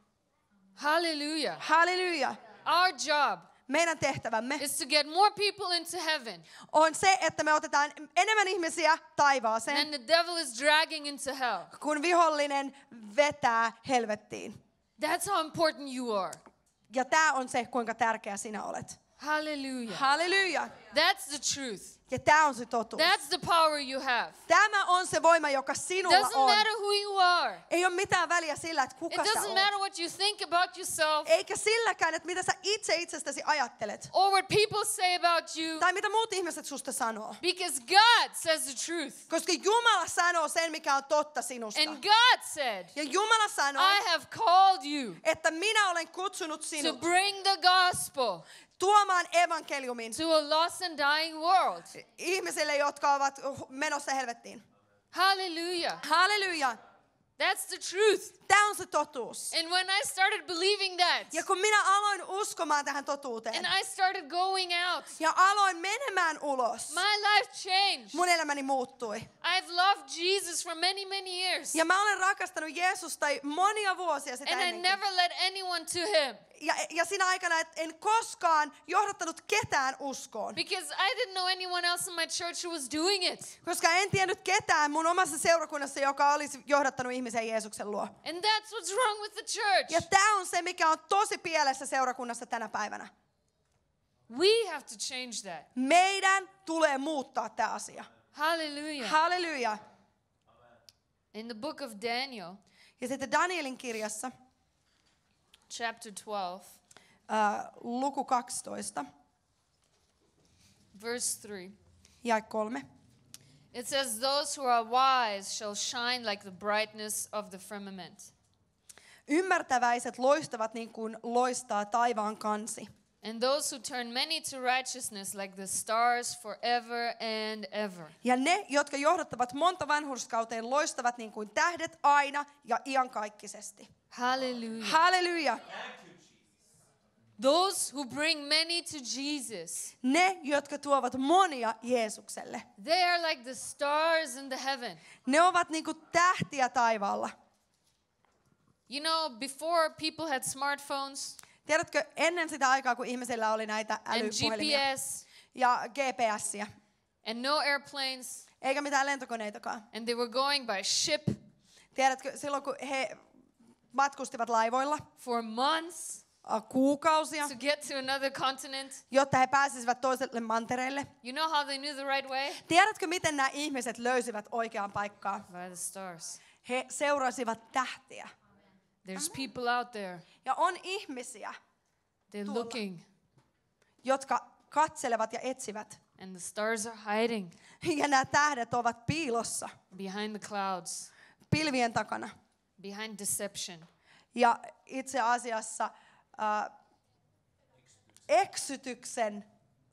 Hallelujah. Halleluja! Our job meidän tehtävämme is to get more people into heaven on se, että me otetaan enemmän ihmisiä taivaaseen, than the devil is dragging into hell. kun vihollinen vetää helvettiin. That's how important you are. Ja tämä on se, kuinka tärkeä sinä olet. Hallelujah. Halleluja. That's the truth. Ja tämä on se totuus. That's the power you have. Tämä on se voima, joka sinulla Doesn't on. matter who you are. Ei ole mitään väliä sillä, että It kuka sä doesn't oot. matter what you think about yourself Eikä silläkään, että mitä sä itse itsestäsi ajattelet. or what people say about you, Tai mitä muut ihmiset susta sanoo. because God says the truth. Koska Jumala sanoo sen, mikä on totta sinusta. And God said, Ja Jumala sanoo, I have called you että minä olen kutsunut to sinut bring the gospel tuomaan evankeliumin to a lost and dying world. ihmisille, jotka ovat menossa helvettiin. Hallelujah. Halleluja. That's the truth. Tämä on se totuus. And when I started believing that, Ja kun minä aloin uskomaan tähän totuuteen and I started going out, ja aloin menemään ulos, my life changed. mun elämäni muuttui. I've loved Jesus for many, many years. Ja mä olen rakastanut Jeesusta monia vuosia sitä And I ennenkin. never led anyone to him Ja siinä aikana en koskaan johdattanut ketään uskoon. because I didn't know anyone else in my church who was doing it. Koska en tiennyt ketään mun omassa seurakunnassa, joka olisi johdattanut ihmisiä Jeesuksen luo. And that's what's wrong with the church. Ja tämä on se, mikä on tosi pielessä seurakunnassa tänä päivänä. We have to change that. Meidän tulee muuttaa tämä asia. Hallelujah. Halleluja. In the book of Daniel, Ja sitten Danielin kirjassa, chapter 12, luku 12, verse 3, jae 3. it says, "Those who are wise shall shine like the brightness of the firmament, Ymmärtäväiset loistavat niin kuin loistaa taivaan kansi. and those who turn many to righteousness like the stars forever and ever." Ja ne, jotka johdattavat monta vanhurskauteen, loistavat niin kuin tähdet aina ja iankaikkisesti. Hallelujah. Halleluja. Those who bring many to Jesus, Ne, jotka tuovat monia Jeesukselle. they are like the stars in the heaven. Ne ovat niin kuin tähtiä taivaalla. You know, before people had smartphones Tiedätkö, ennen sitä aikaa, kun ihmisillä oli näitä and älypuhelimia GPS ja GPSiä, and no airplanes, eikä mitään lentokoneitakaan. and they were going by ship Tiedätkö, silloin kun he matkustivat laivoilla for months kuukausia, to get to another continent. jotta he pääsisivät toiselle mantereelle. You know how they knew the right way? Tiedätkö, miten nämä ihmiset löysivät oikeaan paikkaan? By the stars. He seurasivat tähtiä. There's people out there. Ja on ihmisiä, They're Tuolla. looking, jotka katselevat ja etsivät. and the stars are hiding Ja nämä tähdet ovat piilossa, behind the clouds, pilvien takana. behind deception. Ja itse asiassa eksytyksen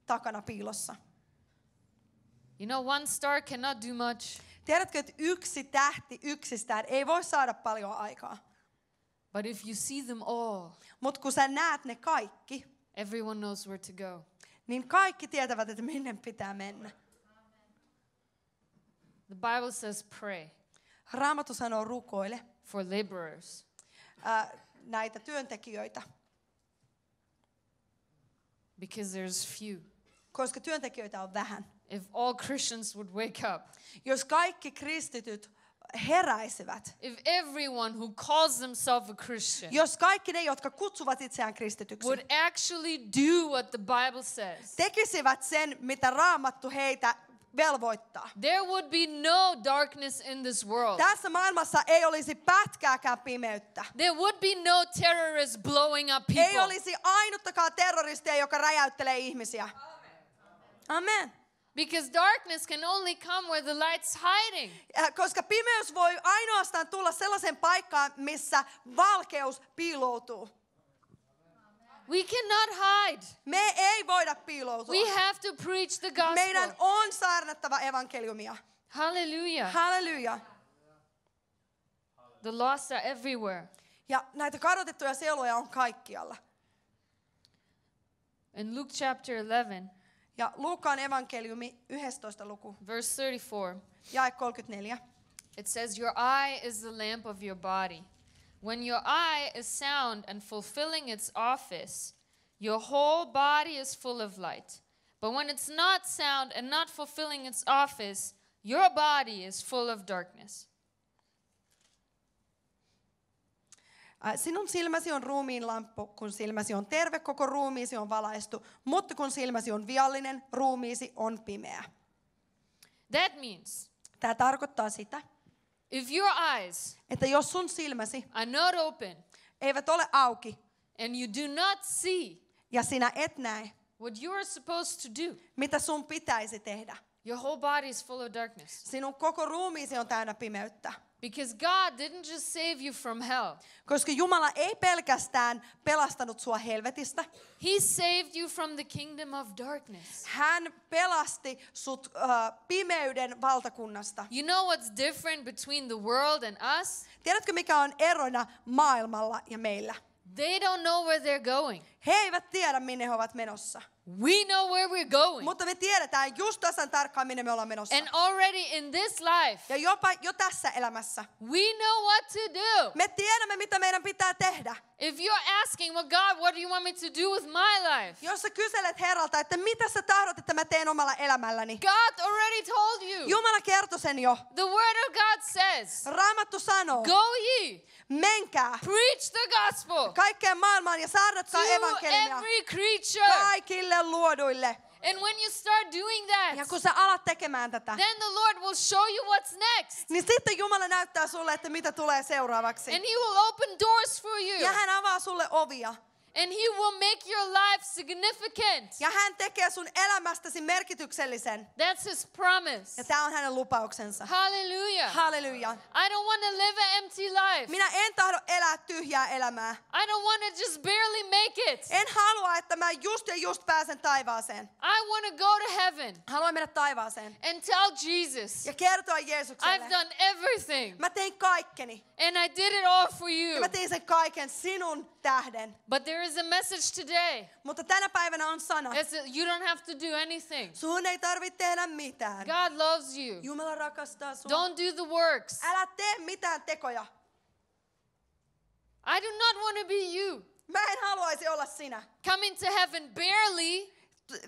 takana piilossa. You know, one star cannot do much, Tiedätkö, että yksi tähti yksistään ei voi saada paljon aikaa. but if you see them all, Mutta kun sä näet ne kaikki, everyone knows where to go. niin kaikki tietävät, että minne pitää mennä. The Bible says pray Raamattu sanoo rukoile for laborers. näitä työntekijöitä, Because there's few. koska työntekijöitä on vähän. If all Christians would wake up, Jos kaikki kristityt heräisivät, if everyone who calls themselves a Christian jos kaikki ne, jotka kutsuvat itseään kristityksi, would actually do what the Bible says, tekisivät sen, mitä Raamattu heitä velvoittaa. there would be no darkness in this world. Tässä maailmassa ei olisi pätkääkään pimeyttä. There would be no terrorists blowing up Ei people. olisi ainuttakaan terroristia, joka räjäyttelee ihmisiä. Amen. Because darkness can only come where the light's hiding. Koska pimeys voi ainoastaan tulla sellaiseen paikkaan, missä valkeus piiloutuu. We cannot hide. Me ei voida piiloutua. We have to preach the Meidän gospel. on saarnattava evankeliumia. Hallelujah. Halleluja. The lost are everywhere. Ja näitä kadotettuja sieluja on kaikkialla. In Luke chapter 11, Ja Luukkaan evankeliumi 11. luku, verse 34, jae 34. it says, "Your eye is the lamp of your body. When your eye is sound and fulfilling its office, your whole body is full of light. But when it's not sound and not fulfilling its office, your body is full of darkness. Sinun silmäsi on ruumiin lamppu, kun silmäsi on terve, koko ruumiisi on valaistu. Mutta kun silmäsi on viallinen, ruumiisi on pimeä. That means Tämä tarkoittaa sitä, if your eyes että jos sun silmäsi are not open eivät ole auki and you do not see ja sinä et näe, what you are supposed to do, mitä sun pitäisi tehdä. your whole body is full of darkness. Sinun koko ruumiisi on täynnä pimeyttä. Because God didn't just save you from hell. Koska Jumala ei pelkästään pelastanut sua helvetistä. He saved you from the kingdom of darkness. Hän pelasti sut pimeyden valtakunnasta. You know what's different between the world and us? Tiedätkö mikä on erona maailmalla ja meillä? They don't know where they're going. He eivät tiedä minne he ovat menossa. We know where we're going. Mutta me tiedetään just tasan tarkkaan minne me ollaan menossa. And already in this life, Ja jopa jo tässä elämässä. we know what to do. Me tiedämme mitä meidän pitää tehdä. If you're asking, well, God, what do you want me to do with my life? Jos sä kyselet Herralta, että mitä sä tahdot, että mä teen omalla elämälläni. God already told you. Jumala kertoi sen jo. The word of God says, Raamattu sanoo, go ye, menkää preach the gospel kaikkeen maailmaan ja saarnatkaa to evankeliumia every creature. kaikille luoduille. And when you start doing Ja that, kun sä alat tekemään tätä, then the Lord will show you what's next. niin sitten Jumala näyttää sulle, että mitä tulee seuraavaksi. And He will open doors for you. Ja hän avaa sulle ovia. And He will make your life significant. Ja hän tekee sun elämästäsi merkityksellisen. That's His promise. Ja tämä on hänen lupauksensa. Hallelujah. Halleluja. I don't want to live an empty life. Minä en tahdo elää tyhjää elämää. I don't want to just barely make it. En halua, että mä just pääsen taivaaseen. I want to go to heaven Haluan mennä taivaaseen. and tell Jesus, Ja kertoa I've Jeesukselle. done everything Mä tein kaikkeni. and I did it all for Ja you. mä tein sen kaiken sinun tähden. But there is a message today Mutta tänä päivänä on sana. that says you don't have to do anything. Sun ei tarvitse tehdä mitään. God loves you. Jumala rakastaa sua. Don't do the works. Älä tee mitään tekoja. I do not want to be you. Mä en haluaisi olla sinä. Coming to heaven barely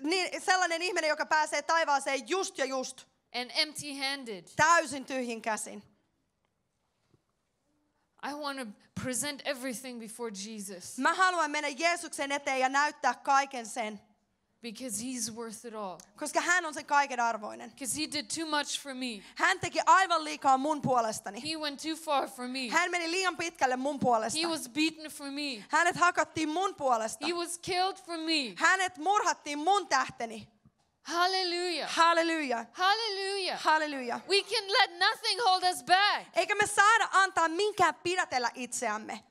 Niin, sellainen ihminen, joka pääsee taivaaseen just ja just. and empty-handed. Täysin tyhjin käsin. I want to present everything before Jesus Mä haluan mennä Jeesuksen eteen ja näyttää kaiken sen. because He's worth it all. Koska hän on sen kaiken arvoinen. Because He did too much for me. Hän teki aivan liikaa mun puolestani. He went too far for me. Hän meni liian pitkälle mun puolesta. He was beaten for me. Hänet hakattiin mun puolesta. He was killed for me. Hänet murhattiin mun tähteni. Hallelujah. Halleluja. Hallelujah. Halleluja. We can let nothing hold us back. Eikä me saada antaa minkään pidätellä itseämme.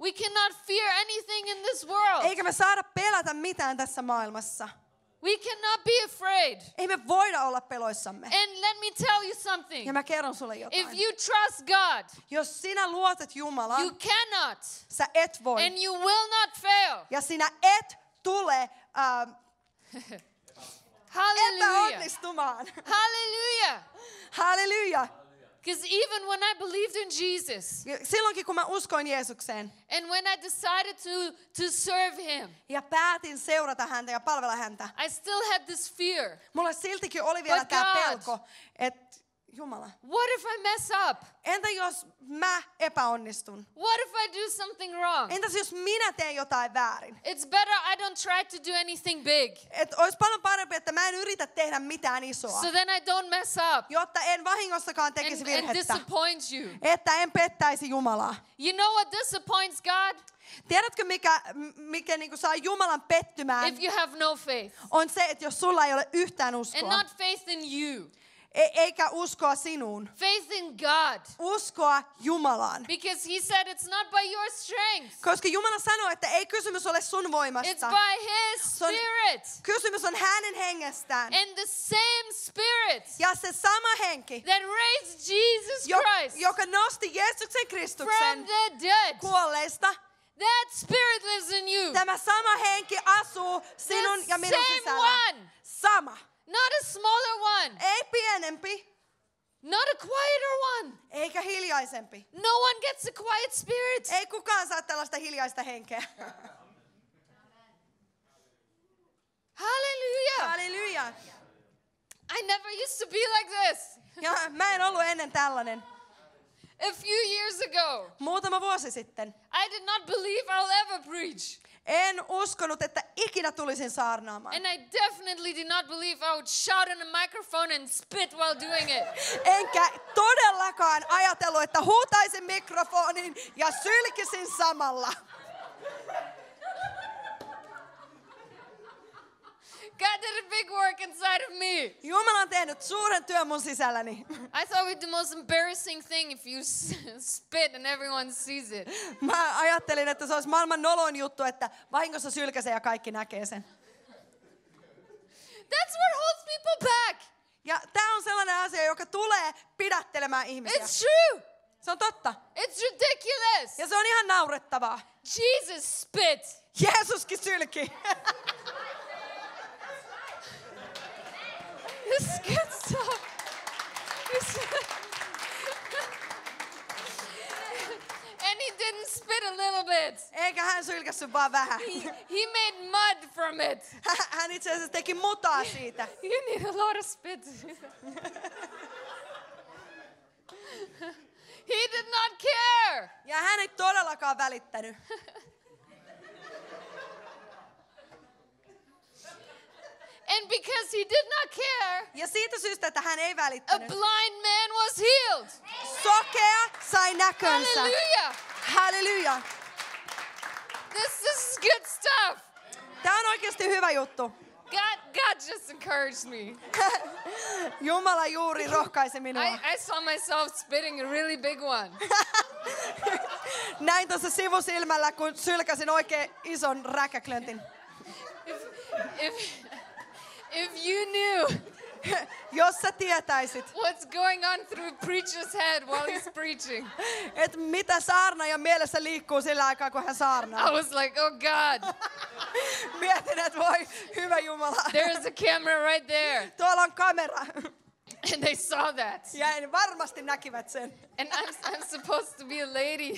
We cannot fear anything in this world. Eikä me saada pelätä mitään tässä maailmassa. We cannot be afraid. Ei me voida olla peloissamme. And let me tell you something. Ja mä kerron sulle If jotain. you trust God, Jos sinä luotat Jumalaan, you cannot sä et voi. and you will not fail. Ja sinä et tule Hallelujah. epäonnistumaan. Hallelujah. Halleluja. Because even when I believed in Jesus Silloinkin kun mä uskoin Jeesukseen and when I decided to serve Him, ja päätin seurata häntä ja palvella häntä, I still had this fear. mulla siltikin oli vielä But tämä God. pelko, että Jumala, What if I mess up? entä jos mä epäonnistun? What if I do something wrong? Entäs jos minä teen jotain väärin? It's better I don't try to do anything big Et olisi paljon parempi, että mä en yritä tehdä mitään isoa, so then I don't mess up jotta en vahingossakaan tekisi and virhettä, disappoint you. että en pettäisi Jumalaa. You know what disappoints God? Tiedätkö, mikä niinku saa Jumalan pettymään, If you have no faith on se, että jos sulla ei ole yhtään and uskoa, not faith in you, eikä uskoa sinuun, faith in God. uskoa Jumalaan. Because He said it's not by your strength, Koska Jumala sanoo, että ei kysymys ole sun it's voimasta. by His Se on- Spirit. Kysymys on hänen hengestään. And the same Spirit Ja se sama henki, that raised Jesus Christ joka nosti Jeesuksen from Kristuksen the dead, kuolleista, that Spirit lives in you. tämä sama henki asuu sinun The ja minun same sisällä. one. Sama. Not a smaller one, Ei pienempi, not a quieter one. eikä hiljaisempi. No one gets a quiet spirit. Ei kukaan saa tällaista hiljaista henkeä. Halleluja. I never used to be like this. Ja mä en ollut ennen tällainen. A few years ago, Muutama vuosi sitten. I did not believe I'll ever preach. En uskonut, että ikinä tulisin saarnaamaan. And I definitely did not believe I would shout in a microphone and spit while doing it. Enkä todellakaan ajatellut, että huutaisin mikrofonin ja sylkisin samalla. God did a big work inside of me. Jumala on tehnyt suuren työn mun sisälläni. I thought it would be the most embarrassing thing if you spit and everyone sees it. Mä ajattelin, että se olisi maailman noloin juttu, että vahingossa sylkäsee ja kaikki näkee sen. That's what holds people back. Ja tää on sellainen asia, joka tulee pidättelemään ihmisiä. It's true. Se on totta. It's ridiculous. Ja se on ihan naurettavaa. Jesus spit. Jeesuskin sylki. This is good stuff. And he didn't spit a little bit. Eikä hän sylkässyt vaan vähän. He made mud from it. Hän itse asiassa teki mutaa siitä. You need a lot of spit. He did not care. Ja hän ei todellakaan välittänyt. And because he did not care, Ja siitä syystä, että hän ei a välittänyt. blind man was healed. Sokea sai näkönsä. Hallelujah. Halleluja. This is good stuff. Tämä on oikeasti hyvä juttu. God just encouraged me. Jumala juuri rohkaisi minua. I saw myself spitting a really big one. Näin tuossa sivusilmällä, kun sylkäsin oikein ison räkäklöntin. If you knew Jos sä tietäisit, what's going on through a preacher's head while he's preaching, että mitä saarnaajan mielessä liikkuu sillä aikaa, kun hän I saarnaa. was like, oh God, Mietin, että voi, hyvä Jumala. there's a camera right there. Tuolla on kamera. And they saw that. Ja ne varmasti näkivät sen. And I'm supposed to be a lady.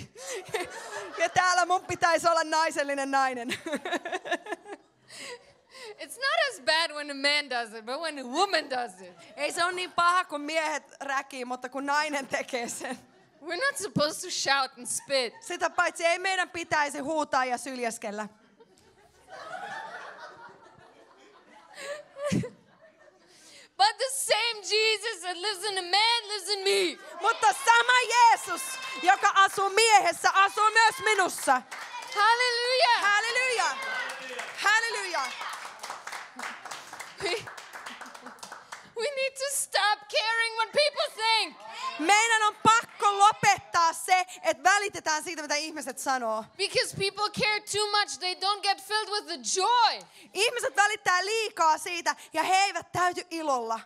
Ja täällä mun pitäisi olla naisellinen nainen. It's not as bad when a man does it, but when a woman does it. Ei se ole niin paha, kun miehet räkii, mutta kun nainen tekee sen. We're not supposed to shout and spit. Sitä paitsi ei meidän pitäisi huutaa ja syljeskellä. But the same Jesus that lives in a man lives in me. Mutta sama Jeesus, joka asuu miehessä, asuu myös minussa. Hallelujah. Halleluja! Halleluja! We need to stop caring what people think. Meidän on pakko lopettaa se, että välitetään siitä, mitä ihmiset sanoo. Because people care too much, they don't get filled with the joy. Ihmiset välittää liikaa siitä ja he eivät täyty ilolla.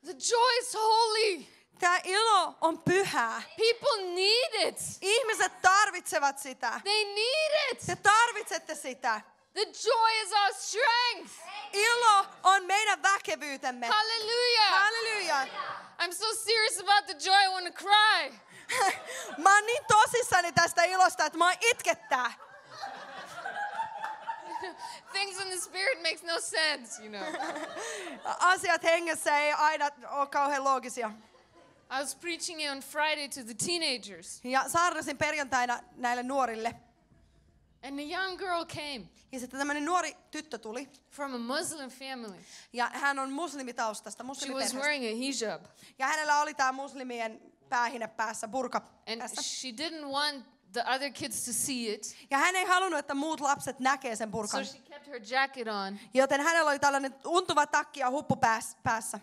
The joy is holy. Tämä ilo on pyhää. People need it. Ihmiset tarvitsevat sitä. They need it. Te tarvitsette sitä. The joy is our strength. Ilo on meidän väkevyytemme. Hallelujah. Halleluja. I'm so serious about the joy, I want to cry. Mä oon niin tosissani tästä ilosta, että mä oon itkettää. Things in the spirit makes no sense, you know. Asiat hengessä ei aina ole kauhean loogisia. I was preaching on Friday to the teenagers, Ja saarnasin perjantaina näille nuorille. and a young girl came Ja sitten tämmöinen nuori tyttö tuli. from a Muslim family. Ja hän on muslimitaustasta, She was muslimiperheestä. wearing a hijab, Ja hänellä oli tää muslimien päähine päässä, burka and päässä. she didn't want the other kids to see it, Ja hän ei halunnut, että muut lapset näkee sen so burkan. she kept her jacket on. Joten hänellä oli tällainen untuva takki ja huppu päässä.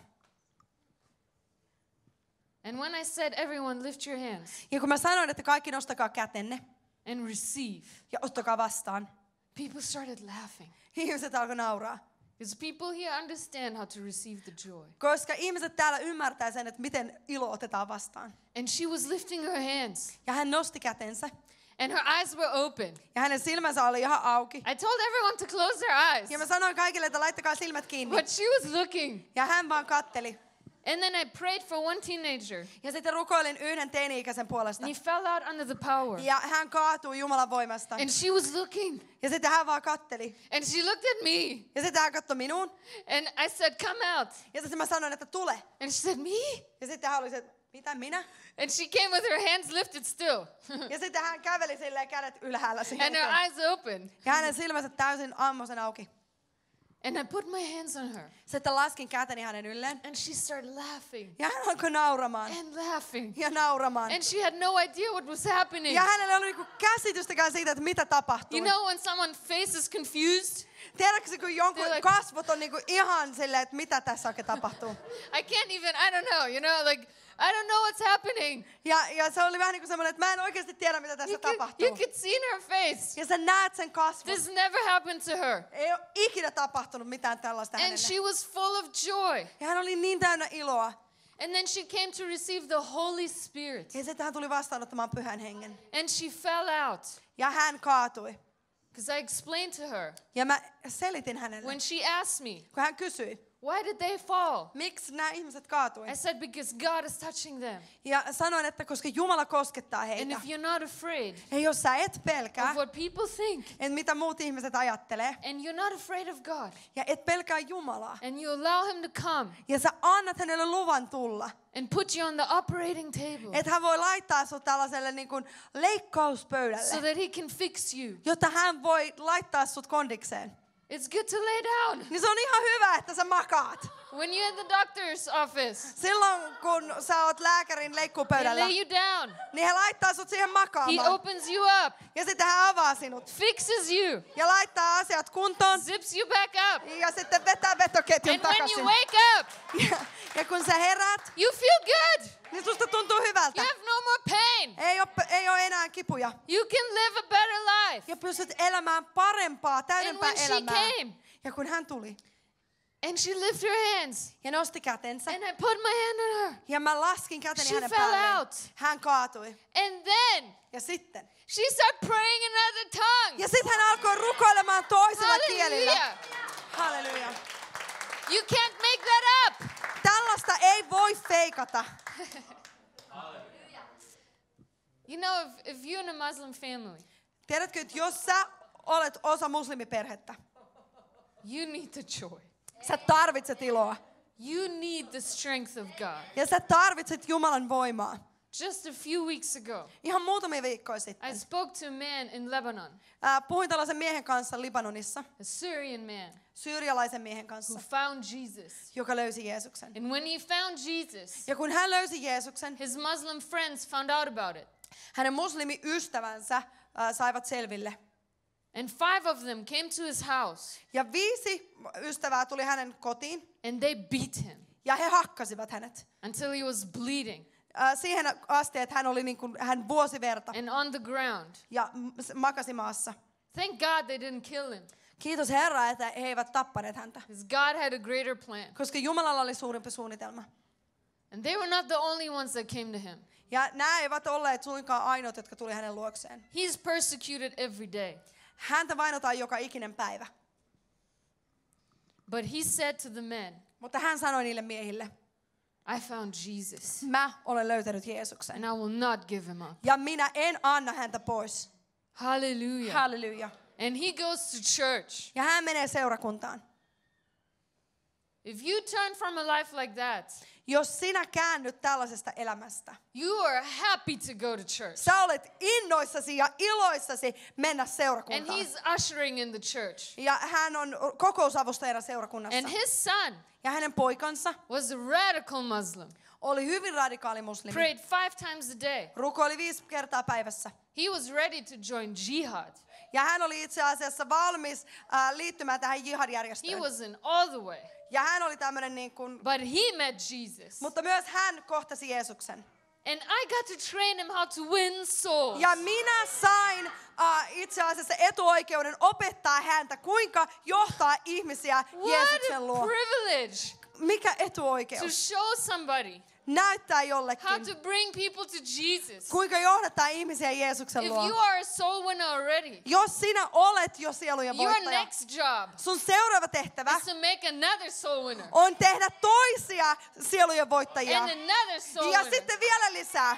And when I said, everyone lift your hands Ja kun mä sanoin, että kaikki nostakaa kätenne and receive, ja ottakaa vastaan, people started laughing. ihmiset alkoi nauraa. Because people here understand how to receive the joy. Koska ihmiset täällä ymmärtää sen, että miten ilo otetaan vastaan. And she was lifting her hands, Ja hän nosti kätensä. and her eyes were open. Ja hänen silmänsä oli ihan auki. I told everyone to close their eyes, Ja mä sanoin kaikille, että laittakaa silmät kiinni. but she was looking. Ja hän vaan katteli. And then I prayed for one teenager. Ja sitten rukoilin yhden teini-ikäisen puolesta. And he fell out under the power. Ja hän kaatui Jumalan voimasta. And she was looking. Ja sitten hän vaan katteli. And she looked at me. Ja sitten hän katsoi minuun. And I said, come out. Ja sitten mä sanoin, että tule. And she said, me? Ja sitten hän oli se, että mitä minä? And she came with her hands lifted still. Ja sitten hän käveli silleen kädet ylhäällä siihen And her eteen. eyes open. Ja hänen silmänsä täysin ammosen auki. And I put my hands on her. Sitten laskin käteni hänen ylleen. And she started laughing. Ja hän alkoi nauramaan. And laughing. Ja nauramaan. And she had no idea what was happening. Ja hänellä ei ollut niinku käsitystäkään siitä, että mitä tapahtui. You know when someone's face is confused? Tiedätkö, kun jonkun They're like- kasvot on niinku ihan silleen, että mitä tässä oikein tapahtuu. I can't even, I don't know, you know, like, I don't know what's happening. Ja se oli vähän niin kuin semmoinen, että mä en oikeasti tiedä, mitä tässä tapahtuu. You could see in her face. Ja sä näet sen kasvot. This never happened to her. Ei ole ikinä tapahtunut mitään tällaista And hänelle. she was full of joy. Ja hän oli niin täynnä iloa. And then she came to receive the Holy Spirit. Ja sitten hän tuli vastaanottamaan pyhän hengen. And she fell out. Ja hän kaatui. Because I explained to her Ja mä selitin hänelle, when she asked me, kun hän kysyi, why did they fall? miksi nämä ihmiset kaatui. I said, because God is touching them. Ja sanoin, että koska Jumala koskettaa And heitä. if you're not afraid Ja jos sä et pelkää, of what people think, että mitä muut ihmiset ajattelee, and you're not afraid of God, ja et pelkää Jumalaa, and you allow Him to come ja sä annat hänelle luvan tulla, and put you on the operating table että hän voi laittaa sut tällaiselle niin kuin leikkauspöydälle, so that He can fix you. jotta hän voi laittaa sut kondikseen. It's good to lay down. Niin se on ihan hyvä, että sä makaat. When you're in the doctor's office, Silloin kun sä oot lääkärin they leikkuupöydällä, lay you down. niin he laittaa sut siihen He makaamaan. opens you up, Ja sitten hän avaa sinut. fixes you, Ja laittaa asiat kuntoon. zips you back up. Ja sitten vetää vetoketjun And when takaisin. you wake up, Ja kun sä herät, you feel good. niin susta tuntuu hyvältä. You have no more pain. Ei ole enää kipuja. You can live a better life. Ja pystyt elämään parempaa, And täydempää when she elämää. came, Ja kun hän tuli and she lifted her hands, ja nosti kätensä, and I put my hand on her, ja mä laskin käteni She hänen fell päälleen, out. hän kaatui. and then Ja sitten. she started praying in other tongues. Ja sitten hän alkoi rukoilemaan toisella kielillä. Hallelujah. Halleluja. You can't make that up. Tällaista ei voi feikata. You know, if you're in a Muslim family, Tiedätkö, että jos sä olet osa muslimiperhettä, you need the joy. sä tarvitset iloa. You need the strength of God. Ja sä tarvitset Jumalan voimaa. Just a few weeks ago, Ihan muutamia viikkoja I sitten. spoke to a man in Lebanon, Puhuin tällaisen miehen kanssa Libanonissa, a Syrian man syyrialaisen miehen who kanssa, found Jesus. joka löysi Jeesuksen. And when he found Jesus, Ja kun hän löysi Jeesuksen, his Muslim friends found out about it. hänen muslimiystävänsä saivat selville. And 5 of them came to his house Ja 5 ystävää tuli hänen kotiin and they beat him ja he hakkasivat hänet. until he was bleeding Siihen asti, että hän oli niin kuin, hän vuosi verta and on the ground. ja makasi maassa. Thank God they didn't kill him Kiitos Herra, että he eivät tappaneet häntä, because God had a greater plan. koska Jumalalla oli suurempi suunnitelma. And they were not the only ones that came to him. Ja nämä eivät olleet suinkaan ainoat, jotka tuli hänen luokseen. He's persecuted every day. Häntä vainotaan joka ikinen päivä. But he said to the men, Mutta hän sanoi niille miehille, I found Jesus mä olen löytänyt Jeesuksen. and I will not give him up. Ja minä en anna häntä pois. Hallelujah. Halleluja. And he goes to church. Ja hän menee seurakuntaan. If you turn from a life like that, Jos sinä käännyt tällaisesta elämästä, you are happy to go to church. sä olet innoissasi ja iloissasi mennä And seurakuntaan. he's ushering in the church. Ja hän on kokousavustajana seurakunnassa. And his son Ja hänen poikansa was a radical Muslim. oli hyvin radikaali muslimi. Prayed 5 times a day. Rukoili 5 kertaa päivässä. He was ready to join jihad. Ja hän oli itse asiassa valmis liittymään tähän He jihad-järjestöön. was in all the way. Ja hän oli tämmöinen niin kuin, But he met Jesus. mutta myös hän kohtasi Jeesuksen. And I got to train him how to win souls. Ja minä sain itse asiassa etuoikeuden opettaa häntä, kuinka johtaa ihmisiä What Jeesuksen a luo. privilege. Mikä to etuoikeus? show somebody Näyttää how jollekin. to bring people to Jesus. Kuinka johdetaan ihmisiä Jeesuksen If luo. you are a soul winner already, Jos sinä olet jo sielujen your voittaja, next job sun seuraava tehtävä is to make another soul winner on tehdä toisia sielujen voittajia. and another soul Ja winner. sitten vielä lisää.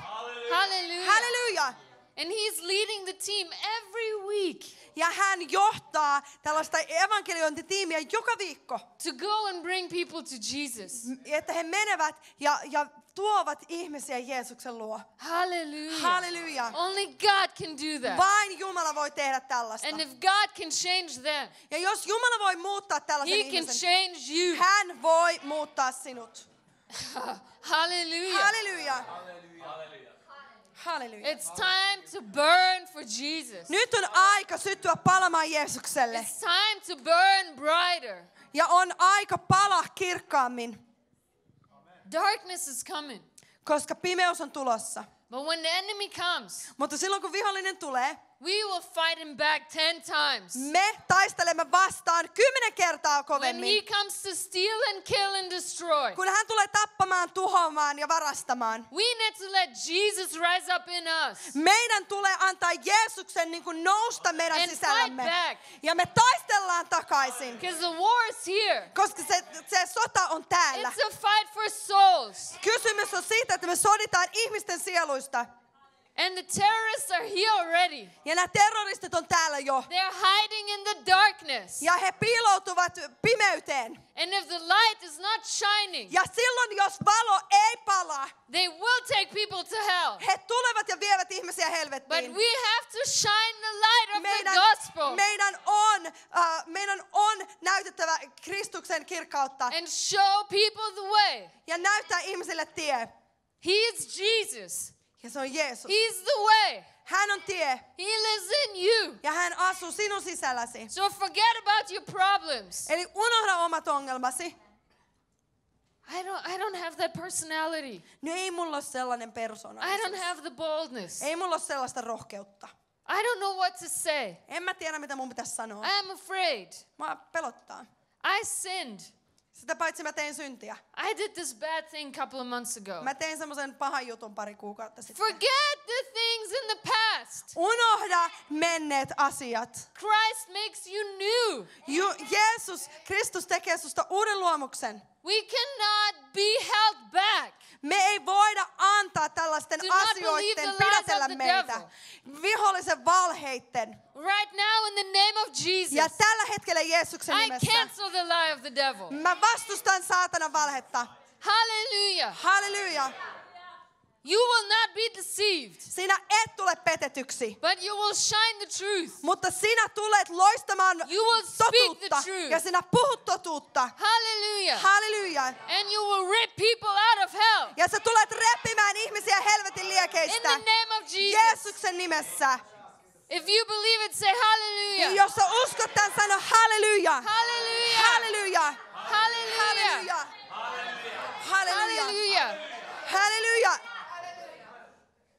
Hallelujah. Halleluja! And he's leading the team every week Ja hän johtaa tällaista evankeliointitiimiä joka viikko, to go and bring people to Jesus. että he menevät ja tuovat ihmisiä Jeesuksen luo. Hallelujah. Halleluja! Only God can do that. Vain Jumala voi tehdä tällaista. And if God can change them, Ja jos Jumala voi muuttaa tällaisen He can ihmisen, change you. hän voi muuttaa sinut. Hallelujah. Halleluja! Halleluja! It's time to burn for Jesus. Nyt on aika syttyä palamaan Jeesukselle. It's time to burn brighter. Ja on aika palaa kirkkaammin, Darkness is coming. koska pimeys on tulossa. But when the enemy comes, Mutta silloin kun vihollinen tulee, we will fight him back 10 times. me taistelemme vastaan 10 kertaa When he kovemmin. comes to steal and kill and destroy, Kun hän tulee tappamaan, tuhoamaan ja varastamaan. we need to let Jesus rise up in us. Meidän tulee antaa Jeesuksen niin kuin nousta meidän And sisällämme. fight back. Ja me taistellaan takaisin. Because the war is here. Koska se sota on täällä. It's a fight for souls. Kysymys on siitä, että me soditaan ihmisten sieluista. And the terrorists are here already. Ja nämä terroristit on täällä jo. They're hiding in the darkness. Ja he piiloutuvat pimeyteen. And if the light is not shining, Ja silloin, jos valo ei palaa, they will take people to hell. he tulevat ja vievät ihmisiä But helvettiin. we have to shine the light of the gospel Meidän on näytettävä Kristuksen kirkkautta and show people the way. ja näyttää ihmisille tie. He is Jesus. Ja se on Jeesus. He's the way. Hän on tie He lives in you. ja hän asuu sinun sisälläsi. So forget about your problems. Eli unohda omat ongelmasi. I don't have that personality. No ei mulla ole sellainen I persoonallisuus. don't have the boldness. Ei mulla ole sellaista rohkeutta. I don't know what to say. En mä tiedä, mitä mun pitäisi sanoa. I am afraid. Mä pelottaa. I sinned. Sitä paitsi mä tein syntiä. I did this bad thing a couple of months ago. Mä tein semmoisen pahan jutun pari kuukautta sitten. Forget the things in the past. Unohda menneet asiat. Christ makes you new. Jeesus, Kristus tekee susta uuden luomuksen. We cannot be held back. Me ei voida antaa tällaisten Do not asioiden believe the lies pidätellä of the meitä. devil. Vihollisen valheitten. Right now in the name of Jesus, Ja tällä hetkellä Jeesuksen I nimessä. cancel the lie of the devil. Mä vastustan saatanan valhetta. Hallelujah. Halleluja. You will not be deceived, Sinä et tule petetyksi. but you will shine the truth. Mutta sinä tulet loistamaan You will speak the totuutta. truth. Ja sinä puhut totuutta. Hallelujah. Halleluja. And you will rip people out of hell. Ja sä tulet repimään ihmisiä helvetin In liekeistä. the name of Jesus. Jeesuksen nimessä. If you believe it, say hallelujah. Jos sä uskot tämän, sano halleluja. Hallelujah. Halleluja. Hallelujah. Halleluja. Halleluja. Hallelujah.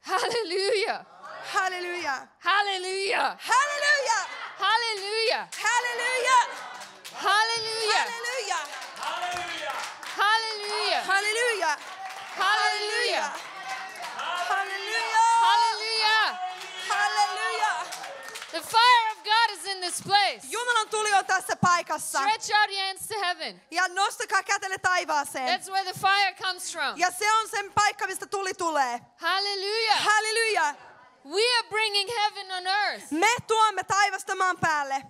Halleluja. Hallelujah. Halleluja. Hallelujah. Halleluja. Hallelujah. Halleluja. Hallelujah. Halleluja. Hallelujah. Halleluja. Hallelujah. Halleluja. Hallelujah. Halleluja. The fire of God is in this place. Jumalan tuli on tässä paikassa. Stretch out your hands to heaven. Ja nostakaa kätenne taivaaseen. That's where the fire comes from. Ja se on sen paikka, mistä tuli tulee. Hallelujah. Halleluja. We are bringing heaven on earth. Me tuomme taivasta maan päälle.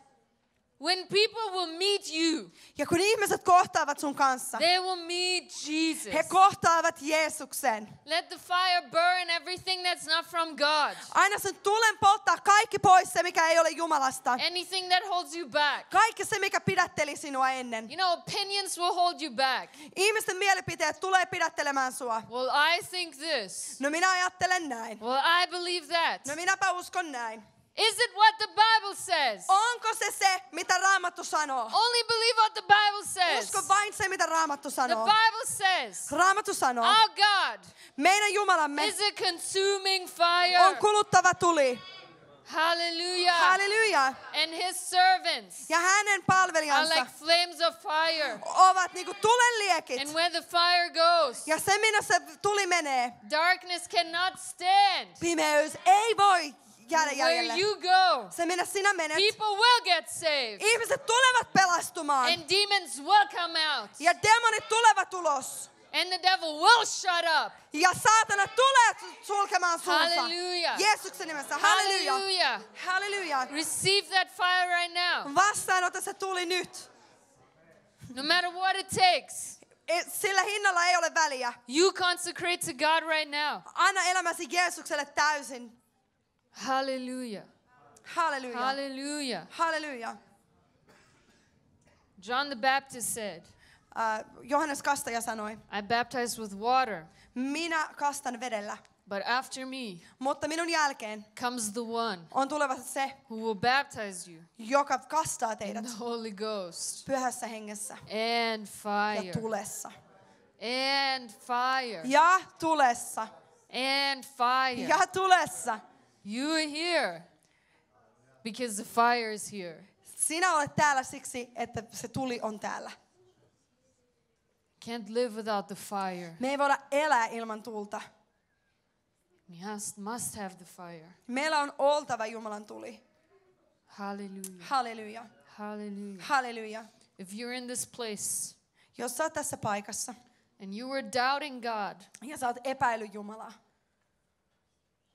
When people will meet you, Ja kun ihmiset kohtaavat sun kanssa, they will meet Jesus. he kohtaavat Jeesuksen. Let the fire burn everything that's not from God. Aina sen tulen polttaa kaikki pois se, mikä ei ole Jumalasta. Anything that holds you back. Kaikki se, mikä pidätteli sinua ennen. You know, opinions will hold you back. Ihmisten mielipiteet tulee pidättelemään sua. Well, I think this. No minä ajattelen näin. Well, I believe that. No minäpä uskon näin. Is it what the Bible says? Onko se, mitä Raamattu sanoo? Only believe what the Bible says. Usko vain se, mitä Raamattu The sanoo. Bible says Raamattu sanoo, our God meidän Jumalamme is a consuming fire. on kuluttava tuli. Hallelujah. Halleluja. And his servants Ja hänen are palvelijansa like flames of fire. ovat niinku tulenliekit. And where the fire goes, Ja se, minne se tuli menee, darkness cannot stand. pimeys ei voi jäädä Where jäljelle. you go, Se, minne sinä menet, people will get saved. ihmiset tulevat pelastumaan. And demons will come out. Ja demonit tulevat ulos. And the devil will shut up. Ja saatana tulee sulkemaan suunsa. Hallelujah. Jeesuksen nimessä. Halleluja. Hallelujah. Halleluja. Receive that fire right now. Vastaanota se tuli nyt. No matter what it takes, Sillä hinnalla ei ole väliä. you consecrate to God right now. Anna elämäsi Jeesukselle täysin. Hallelujah. Halleluja. Hallelujah. Halleluja. John the Baptist said, Johannes Kastaja sanoi, I baptize with water, minä kastan vedellä, but after me mutta minun jälkeen comes the one on tuleva se, who will baptize you joka kastaa in teidät the Holy Ghost pyhässä hengessä and ja fire. tulessa. And fire. Ja tulessa. And fire. Ja tulessa. You are here because the fire is here. Sinä olet täällä siksi, että se tuli on täällä. Can't live without the fire. Me ei voida elää ilman tulta. We must have the fire. Meillä on oltava Jumalan tuli. Hallelujah. Halleluja. Hallelujah. Halleluja. If you're in this place Jos sä oot tässä paikassa and you were doubting God, ja sä oot epäillyt Jumalaa,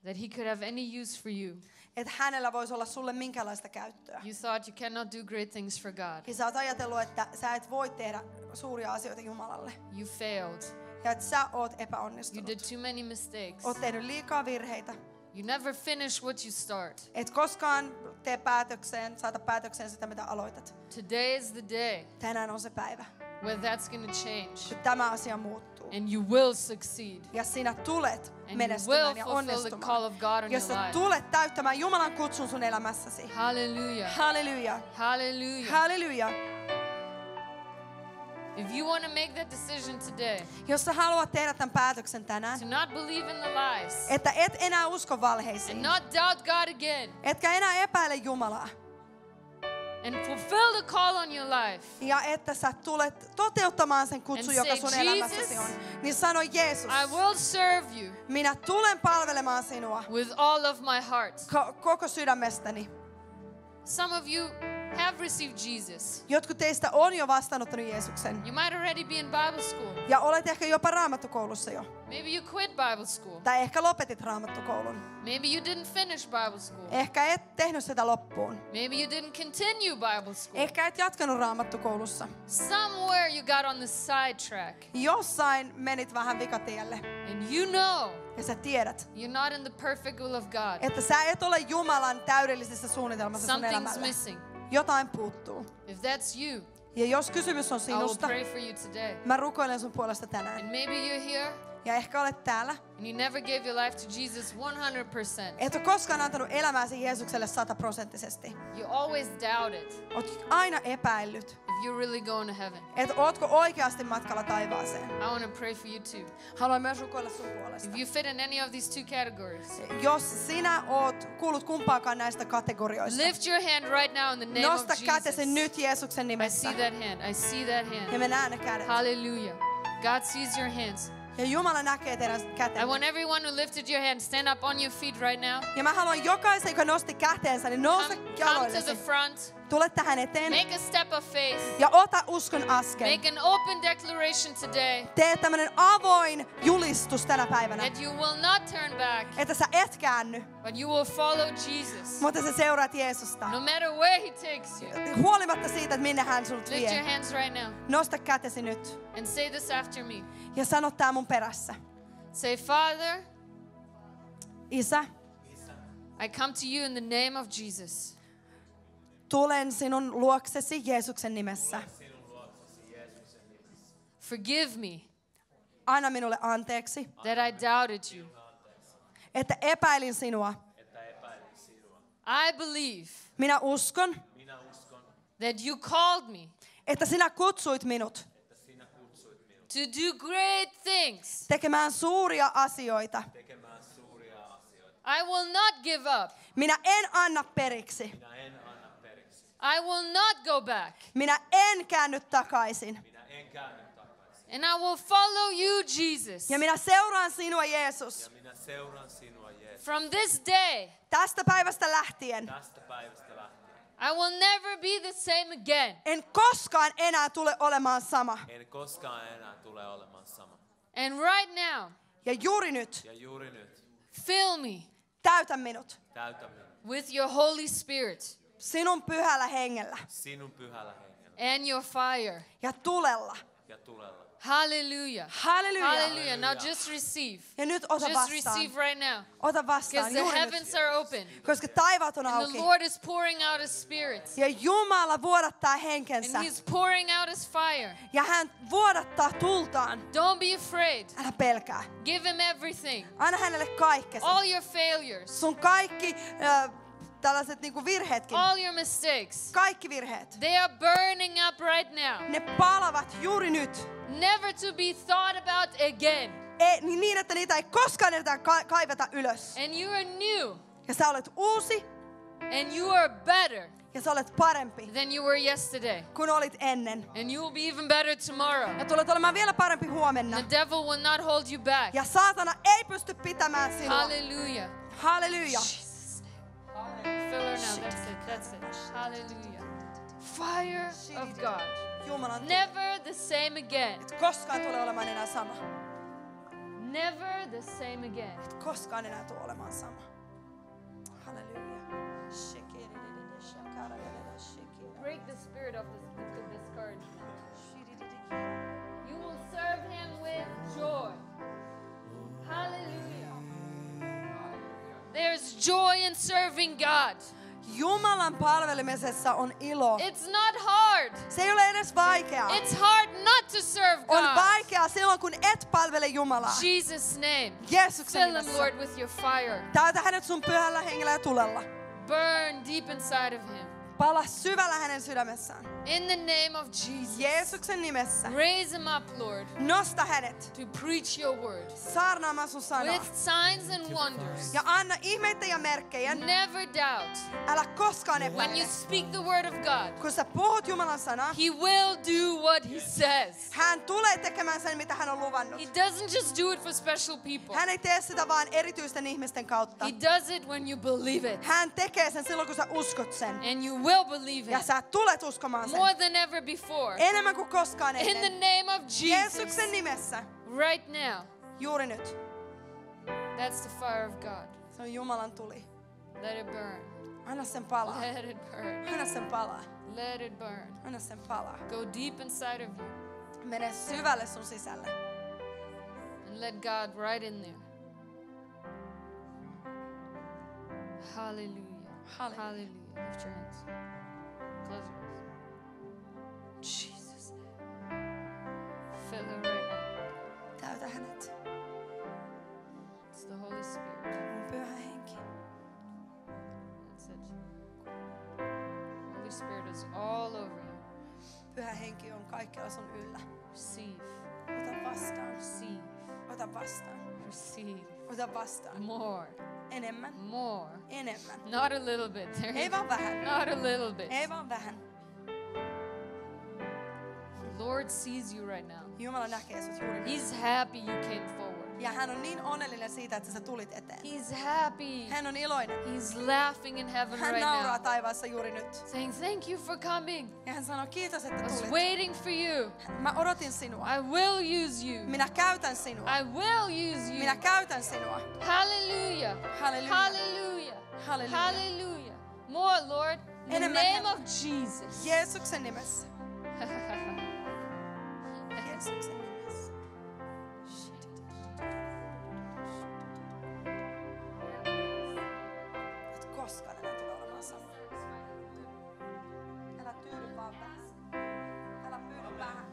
that he could have any use for you, että hänellä voisi olla sulle minkälaista käyttöä. you thought you cannot do great things for God, Ja sä oot ajatellut, että sä et voi tehdä suuria asioita Jumalalle. you failed. Ja että sä oot You epäonnistunut. did too many mistakes. Oot tehnyt liikaa virheitä. You never finish what you start. Et koskaan saata päätökseen sitä, mitä aloitat. Today is the day Tänään on se päivä, where that's going to change kun tämä asia muuttuu. and you will succeed. Ja sinä tulet And you will menestymään ja fulfill the onnistumaan. call of God on Ja your sä life. tulet täyttämään Jumalan kutsun sun elämässäsi. Hallelujah. Halleluja. Hallelujah. Halleluja. If you want to make that decision today Jos sä haluat tehdä tämän päätöksen tänään, to not believe in the lies että et enää usko and valheisiin, not doubt God again etkä enää epäile Jumalaa, and fulfill the call on your life, ja että sä tulet toteuttamaan sen kutsun, And joka say, sun elämässäsi on, niin sano Jeesus, I will serve you minä tulen palvelemaan sinua with all of my heart. koko sydämestäni. Some of you have received Jesus. Jotkut teistä on jo vastaanottanut Jeesuksen. You might already be in Bible school. Ja olet ehkä jopa raamattukoulussa jo. Maybe you quit Bible school. Tai ehkä lopetit raamattukoulun. Maybe you didn't finish Bible school. Ehkä et tehnyt sitä loppuun. Maybe you didn't continue Bible school. Ehkä et jatkanut raamattukoulussa. Somewhere you got on the sidetrack. Jossain menit vähän vikatielle. And you know Ja sä tiedät, you're not in the perfect will of God. että sä et ole Jumalan täydellisessä suunnitelmassa sun Something's elämälle. missing. Jotain puuttuu. If that's you, Ja jos kysymys on I will sinusta, pray for you today. mä rukoilen sun puolesta tänään. And maybe you're here Ja ehkä olet täällä, and you never gave your life to Jesus 100%. et ole koskaan antanut elämääsi Jeesukselle 100%. You always doubted Oot aina epäillyt, if you're really going to heaven. että ootko oikeasti matkalla taivaaseen. I want to pray for you too. Haluan myös rukoilla sun puolesta. If you fit in any of these two categories, Jos sinä kuulut kumpaakaan näistä kategorioista, lift your hand right now in the name of nosta kätesi Jesus. nyt Jeesuksen I nimessä. see that hand. I see that Ja hand. me näen ne kädet. Hallelujah. God sees your hands. Ja Jumala näkee teidän I kätenne. want everyone who lifted your hand stand up on your feet right now. Ja mä haluan jokaisen, joka nosti käteensä, niin nouse Come to the jaloillesi. front. Tule tähän eteen Make a step of faith. ja ota uskon askel. Make an open declaration today Tee tämmönen avoin julistus tänä päivänä. that you will not turn back, Että sä et käänny, but you will follow Jesus. mutta sä seuraat Jeesusta. No matter where he takes you. Huolimatta siitä, että minne hän sut Lift your vie. hands right now Nosta kätesi nyt and say this after me. ja sano tää mun perässä. Say, Father, Isä, I come to you in the name of Jesus. tulen sinun luoksesi Jeesuksen nimessä. Forgive me Anna minulle anteeksi, that I doubted you. että epäilin sinua. I believe Minä uskon, that you called me että sinä kutsuit minut to do great things. tekemään suuria asioita. I will not give up. Minä en anna periksi. Minä en anna periksi. I will not go back. Minä en käänny takaisin. Minä en käänny takaisin. And I will follow you, Jesus. Ja minä seuraan sinua, Jeesus. Ja minä seuraan sinua, Jeesus. From this day, Tästä päivästä lähtien Tästä päivästä lähtien. I will never be the same again. en koskaan enää tule olemaan sama. En koskaan enää tule olemaan sama. And right now, Ja juuri nyt, Ja juuri nyt fill me täytä minut täytä minut with your Holy Spirit sinun pyhällä hengellä sinun pyhällä hengellä and your fire. ja tulella. ja tulella. Hallelujah. Halleluja. Hallelujah. Now just receive. Ja nyt ota Just vastaan. receive right now. Ota Because vastaan the juuri heavens nyt. are open. Koska taivaat on And auki. the Lord is pouring out His Spirit. Ja Jumala vuodattaa henkensä. And He's pouring out His fire. Ja hän vuodattaa tultaan. Don't be afraid. Älä pelkää. Give Him everything. Anna hänelle kaikkesi. All your failures. Sun kaikki tällaiset niinku virheetkin. All your mistakes. Kaikki virheet. They are burning up right now. Ne palavat juuri nyt. Never to be thought about again. Niin, että niitä ei koskaan enää kaiveta ylös. And you are new. Ja sä olet uusi And you are better ja sä olet parempi than you were yesterday. kuin olit ennen. And you will be even better tomorrow. Ja tulet olemaan vielä parempi huomenna. The devil will not hold you back. Ja saatana ei pysty pitämään sinua. Hallelujah. Halleluja. Jesus' name. Fill her now. That's it. That's it. Hallelujah. Fire of God. Jumalan Never the same again. et koskaan tule olemaan enää sama. Never the same again. Et koskaan enää tule olemaan sama. Halleluja. Break the spirit of discouragement. You will serve Him with joy. Hallelujah. There's joy in serving God. Jumalan palvelemisessa on ilo. It's not hard. Se ei ole edes vaikeaa. It's hard not to serve On God. vaikeaa silloin, kun et palvele Jumalaa. Jesus' name. Jeesuksen Fill Him, nimessä. Lord, with your fire. Täytä hänet sun pyhällä hengellä ja tulella. Burn deep inside of Him. Pala syvällä hänen sydämessään. In the name of Jesus. Jeesuksen nimessä. Raise Him up, Lord, Nosta hänet. to preach your word. Saarnaamaan sun sanaa. With signs and wonders. Ja anna ihmeitä ja merkkejä. Never doubt. Älä koskaan When you epäile. speak the word of God, Kun sä puhut Jumalan sanaa, He will do what He says. hän tulee tekemään sen, mitä hän on luvannut. He doesn't just do it for special people. Hän ei tee sitä vaan erityisten ihmisten kautta. He does it when you believe it. Hän tekee sen silloin, kun sä uskot sen. And you will believe Ja it sä tulet uskomaan sen. more than ever before. Enemmän kuin koskaan In the ennen. name of Jesus. Jeesuksen nimessä. Right now. Juuri nyt. That's the fire of God. Se on Jumalan tuli. Let it burn. Anna sen palaa. Let it burn. Anna sen palaa. Let it burn. Anna sen palaa. Go deep inside of you Mene syvälle sun sisälle. and let God right in there. Hallelujah. Hallelujah. Hallelujah. Lift your hands. Close your eyes. Jesus. Fill her right now. Täytä hänet. It's the Holy Spirit. Mun pyhä henki. That's it. Holy Spirit is all over you. Pyhä henki on kaikkialla sun yllä. Receive. Ota vastaan. Receive. Ota vastaan. Receive. Ota vastaan. More. Enemmän. More. Enemmän. Not a little bit. There Ei vaan vähän. Not a little bit. Ei vaan vähän. The Lord sees you right now. Jumala näkee sut juuri nyt. He's happy you came forward. Ja hän on niin onnellinen siitä, että sä tulit eteen. He's happy. Hän on iloinen. He's laughing in heaven Hän right nauraa now, taivaassa juuri nyt. saying, "Thank you for coming. Ja hän sanoo, kiitos, että I was tulit. waiting for you. Mä odotin sinua. I will use you. Minä käytän sinua. I will use you." Minä käytän sinua. Hallelujah. Halleluja. Hallelujah. Halleluja. Hallelujah. More, Lord. In the Enemmän, name Herra. of Jesus. Jeesuksen nimessä. Jeesuksen nimessä. Et koskaan enää tule olemaan sama. Älä tyydy vaan vähän. Älä pyydä vähän.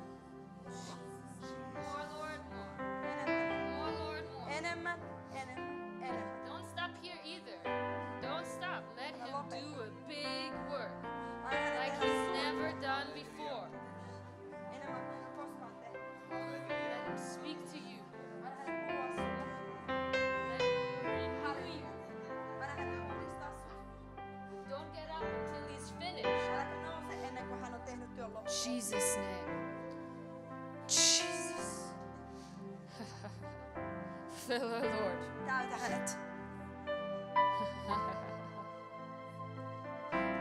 More, Lord, more. Enemmän, More, Lord, more. enemmän, enemmän, enemmän. Don't stop here either. Don't stop. Let him do a big work like he's never done before. Enemmän kuin hän koskaan tehnyt. Let him speak to you. Anna hänen puhua sulle. Let him renew you. Anna hänen uudistaa sut. Jesus' name. Jesus. Fill her, Lord. Täytä hänet.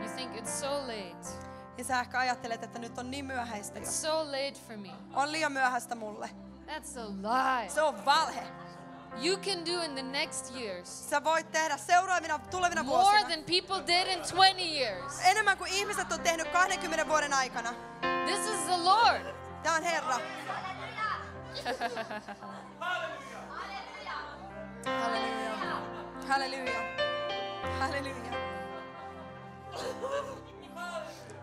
You think it's so late. Ja sä ehkä ajattelet, että nyt on niin myöhäistä jo. It's so late for me. On liian myöhäistä mulle. That's a lie. Se on valhe. You can do in the next years Sä voit tehdä tulevina more vuosina than people did in 20 years. enemmän kuin ihmiset on tehnyt 20 vuoden aikana. This is the Lord. Tää on Herra. Halleluja. Halleluja. Halleluja.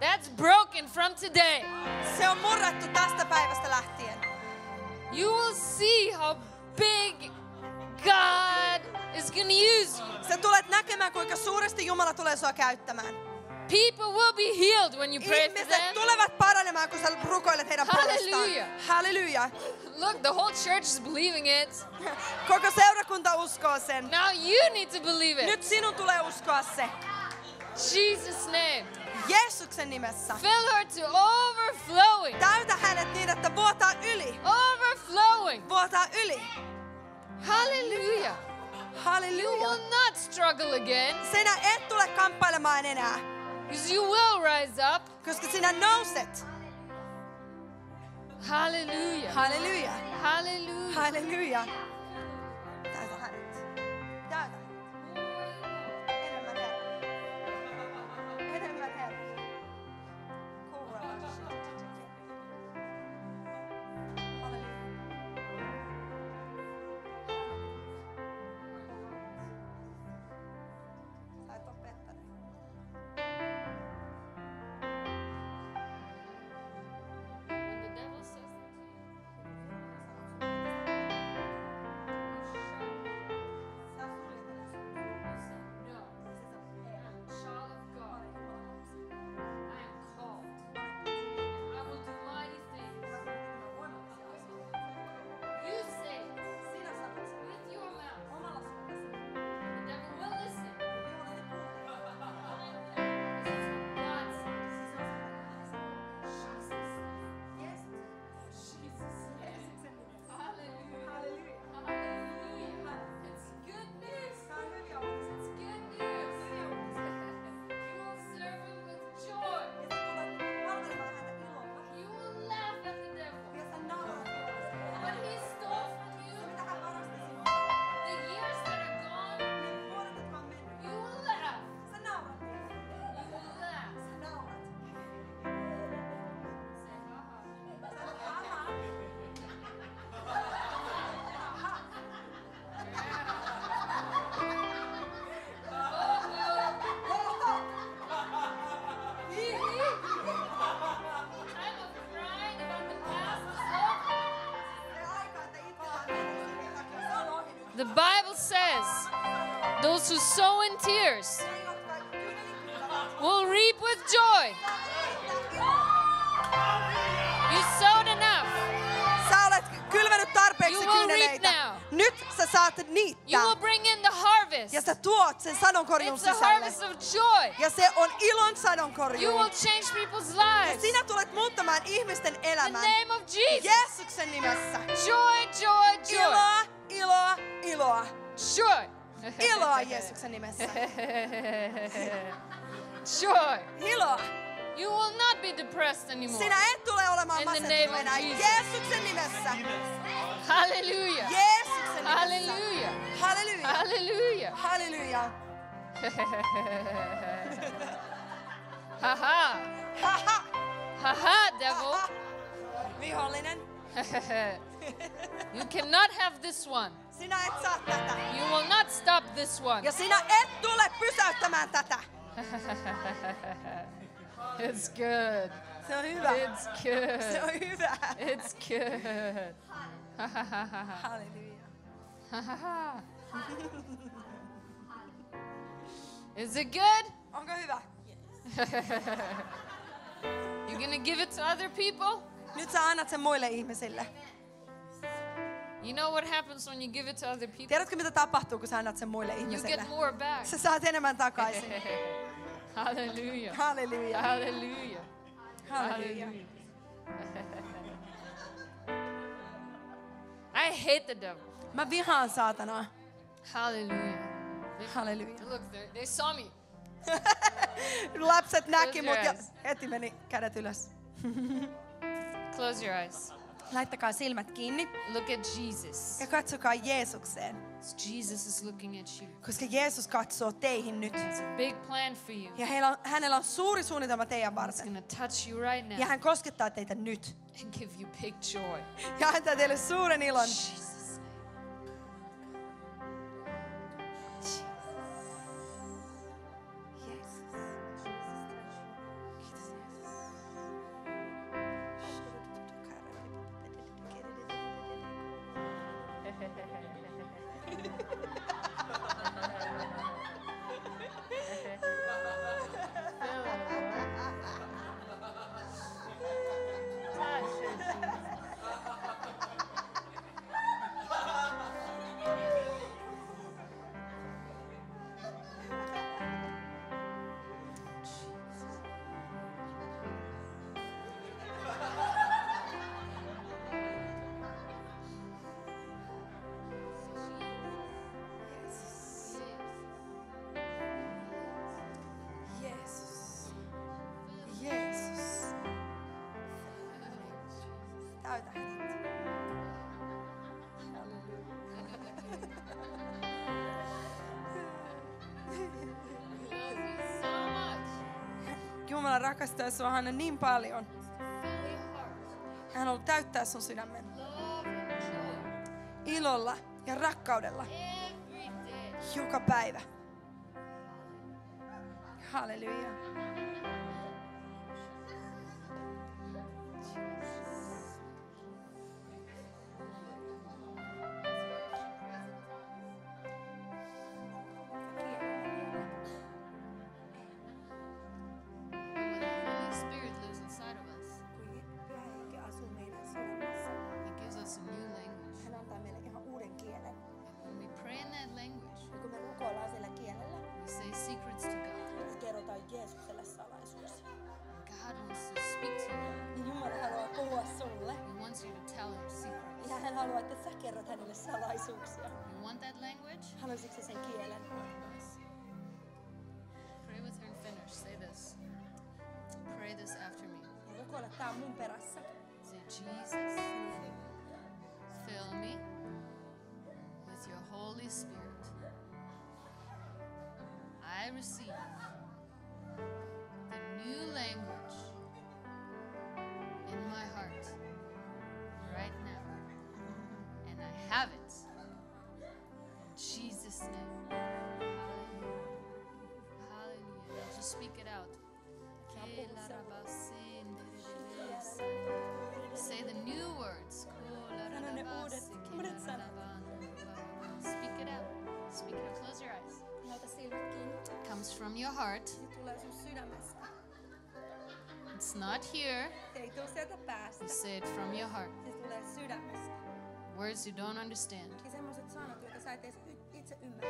That's broken from today. Se on murrettu tästä päivästä lähtien. You will see how big God is going to use you. Sä tulet näkemään, kuinka suuresti Jumala tulee sua käyttämään. People will be healed when you pray for Ihmiset them. tulevat paranemaan, kun sä rukoilet heidän puolestaan. Halleluja. Halleluja. Look, the whole church is believing it. Koko seurakunta uskoo sen. Now you need to believe it. Nyt sinun tulee uskoa se. Jesus' name. Jeesuksen nimessä. Fill her to overflowing. Täytä hänet niin, että vuotaa yli. Overflowing. Vuotaa yli. Hallelujah. You Halleluja. will not struggle again, Sinä et tule kamppailemaan enää, because you will rise up. koska sinä nouset. Hallelujah. Halleluja. Hallelujah. Halleluja. Täytä hänet. Täytä hänet. Enemmän Herra. Enemmän Herra. Halleluja. Sä et oo pettänyt. When the devil says no, I'm a child of God. I am called. And I will do mighty things. You say it with your mouth. The devil will listen. This is what God says. Jesus' name. Hallelujah. Hallelujah. It's good news. It's good news. You will serve him with joy. You will laugh at the devil. What he stole from you, the years that are gone, you will laugh. You will laugh. Say, ha ha. Time of crying about the past is over. The Bible says, those who sow in tears will reap with joy. You sowed enough. Sä olet kylvänyt tarpeeksi You will reap kyyneleitä. now. Nyt sä saat You niittää. will bring in the harvest. Ja sä tuot sen sadonkorjun It's a sisälle. harvest of joy. Ja se on ilon You sadonkorju. will change people's Ja lives. sinä tulet muuttamaan ihmisten In the elämän. name of Jesus. Jeesuksen nimessä. Joy, joy, joy. Iloa, iloa, iloa. Joy. Iloa Jeesuksen nimessä. Joy. Iloa. You will not be depressed anymore. Sinä et tule olemaan In the name masentunut of enää. Jesus. Jeesuksen nimessä. Hallelujah. Jeesuksen nimessä. Hallelujah. Halleluja. Hallelujah. Halleluja. Haha. Haha. Haha, devil. Haha. Vihollinen. You cannot have this one. Sinä et saa tätä. You will not stop this one. Ja sinä et tule pysäyttämään tätä. It's good. Se on hyvä. It's good. Se on hyvä. It's good. Halleluja. Is it good? Onko hyvä? You gonna give it to other people? Nyt sä annat sen muille ihmisille. You know what happens when you give it to other people? Tiedätkö mitä tapahtuu, kun sä annat sen muille You ihmisille? get more back. Sä saat enemmän takaisin. Hallelujah. Halleluja. Hallelujah. Halleluja. I hate the devil. Mä vihaan saatanaa. Hallelujah. Halleluja. Look, they saw me. Lapset näki Close your mut ja eyes. heti meni kädet ylös. Close your eyes. Laittakaa silmät kiinni Look at Jesus. ja katsokaa Jeesukseen, Jesus is looking at you. koska Jeesus katsoo teihin nyt. He has a big plan for you. Ja hänellä on suuri suunnitelma teidän He's varten. going to touch you right Ja now hän koskettaa teitä nyt. and give you big joy. Ja antaa teille suuren ilon. Jesus. Jeesus. Jeesus. Täytä hänet. So much. Jumala rakastaa sua Hanna niin paljon. Fill your heart. Hän haluaa täyttää sun sydämen Love and joy. ilolla ja rakkaudella Every day. joka päivä. Halleluja. And when the Holy Spirit lives inside of us, Kun Pyhä Henki asuu meidän sydämessä, He gives us a new language. hän antaa meille ihan uuden kielen. When we pray in that language, Ja kun me rukoillaan sillä kielellä, we say secrets to God. me kerrotaan Jeesukselle salaisuuksia. God wants to speak to you. Niin Jumala haluaa puhua sulle. He wants you to tell Him secrets. Ja hän haluaa, että sä kerrot hänelle salaisuuksia. You want that language? Haluaisitko sä sen kielen? Pray with her and finish. Say this. Pray this after me. Ja rukoilla, tää on mun perässä. Say, Jesus, fill me with your Holy Spirit. I receive the new language in my heart right now. And I have it. In Jesus' name. Hallelujah. Hallelujah. Now just speak it out. Say the new words. Speak it out. Speak it out. Close your eyes. Laita silmät kiinni. It comes from your heart. Se tulee sun sydämestä. It's not here. Se ei tule sieltä päästä. You say it from your heart. Se tulee sydämestä. Words you don't understand. Ja semmoiset sanat, joita sä et edes itse ymmärrä.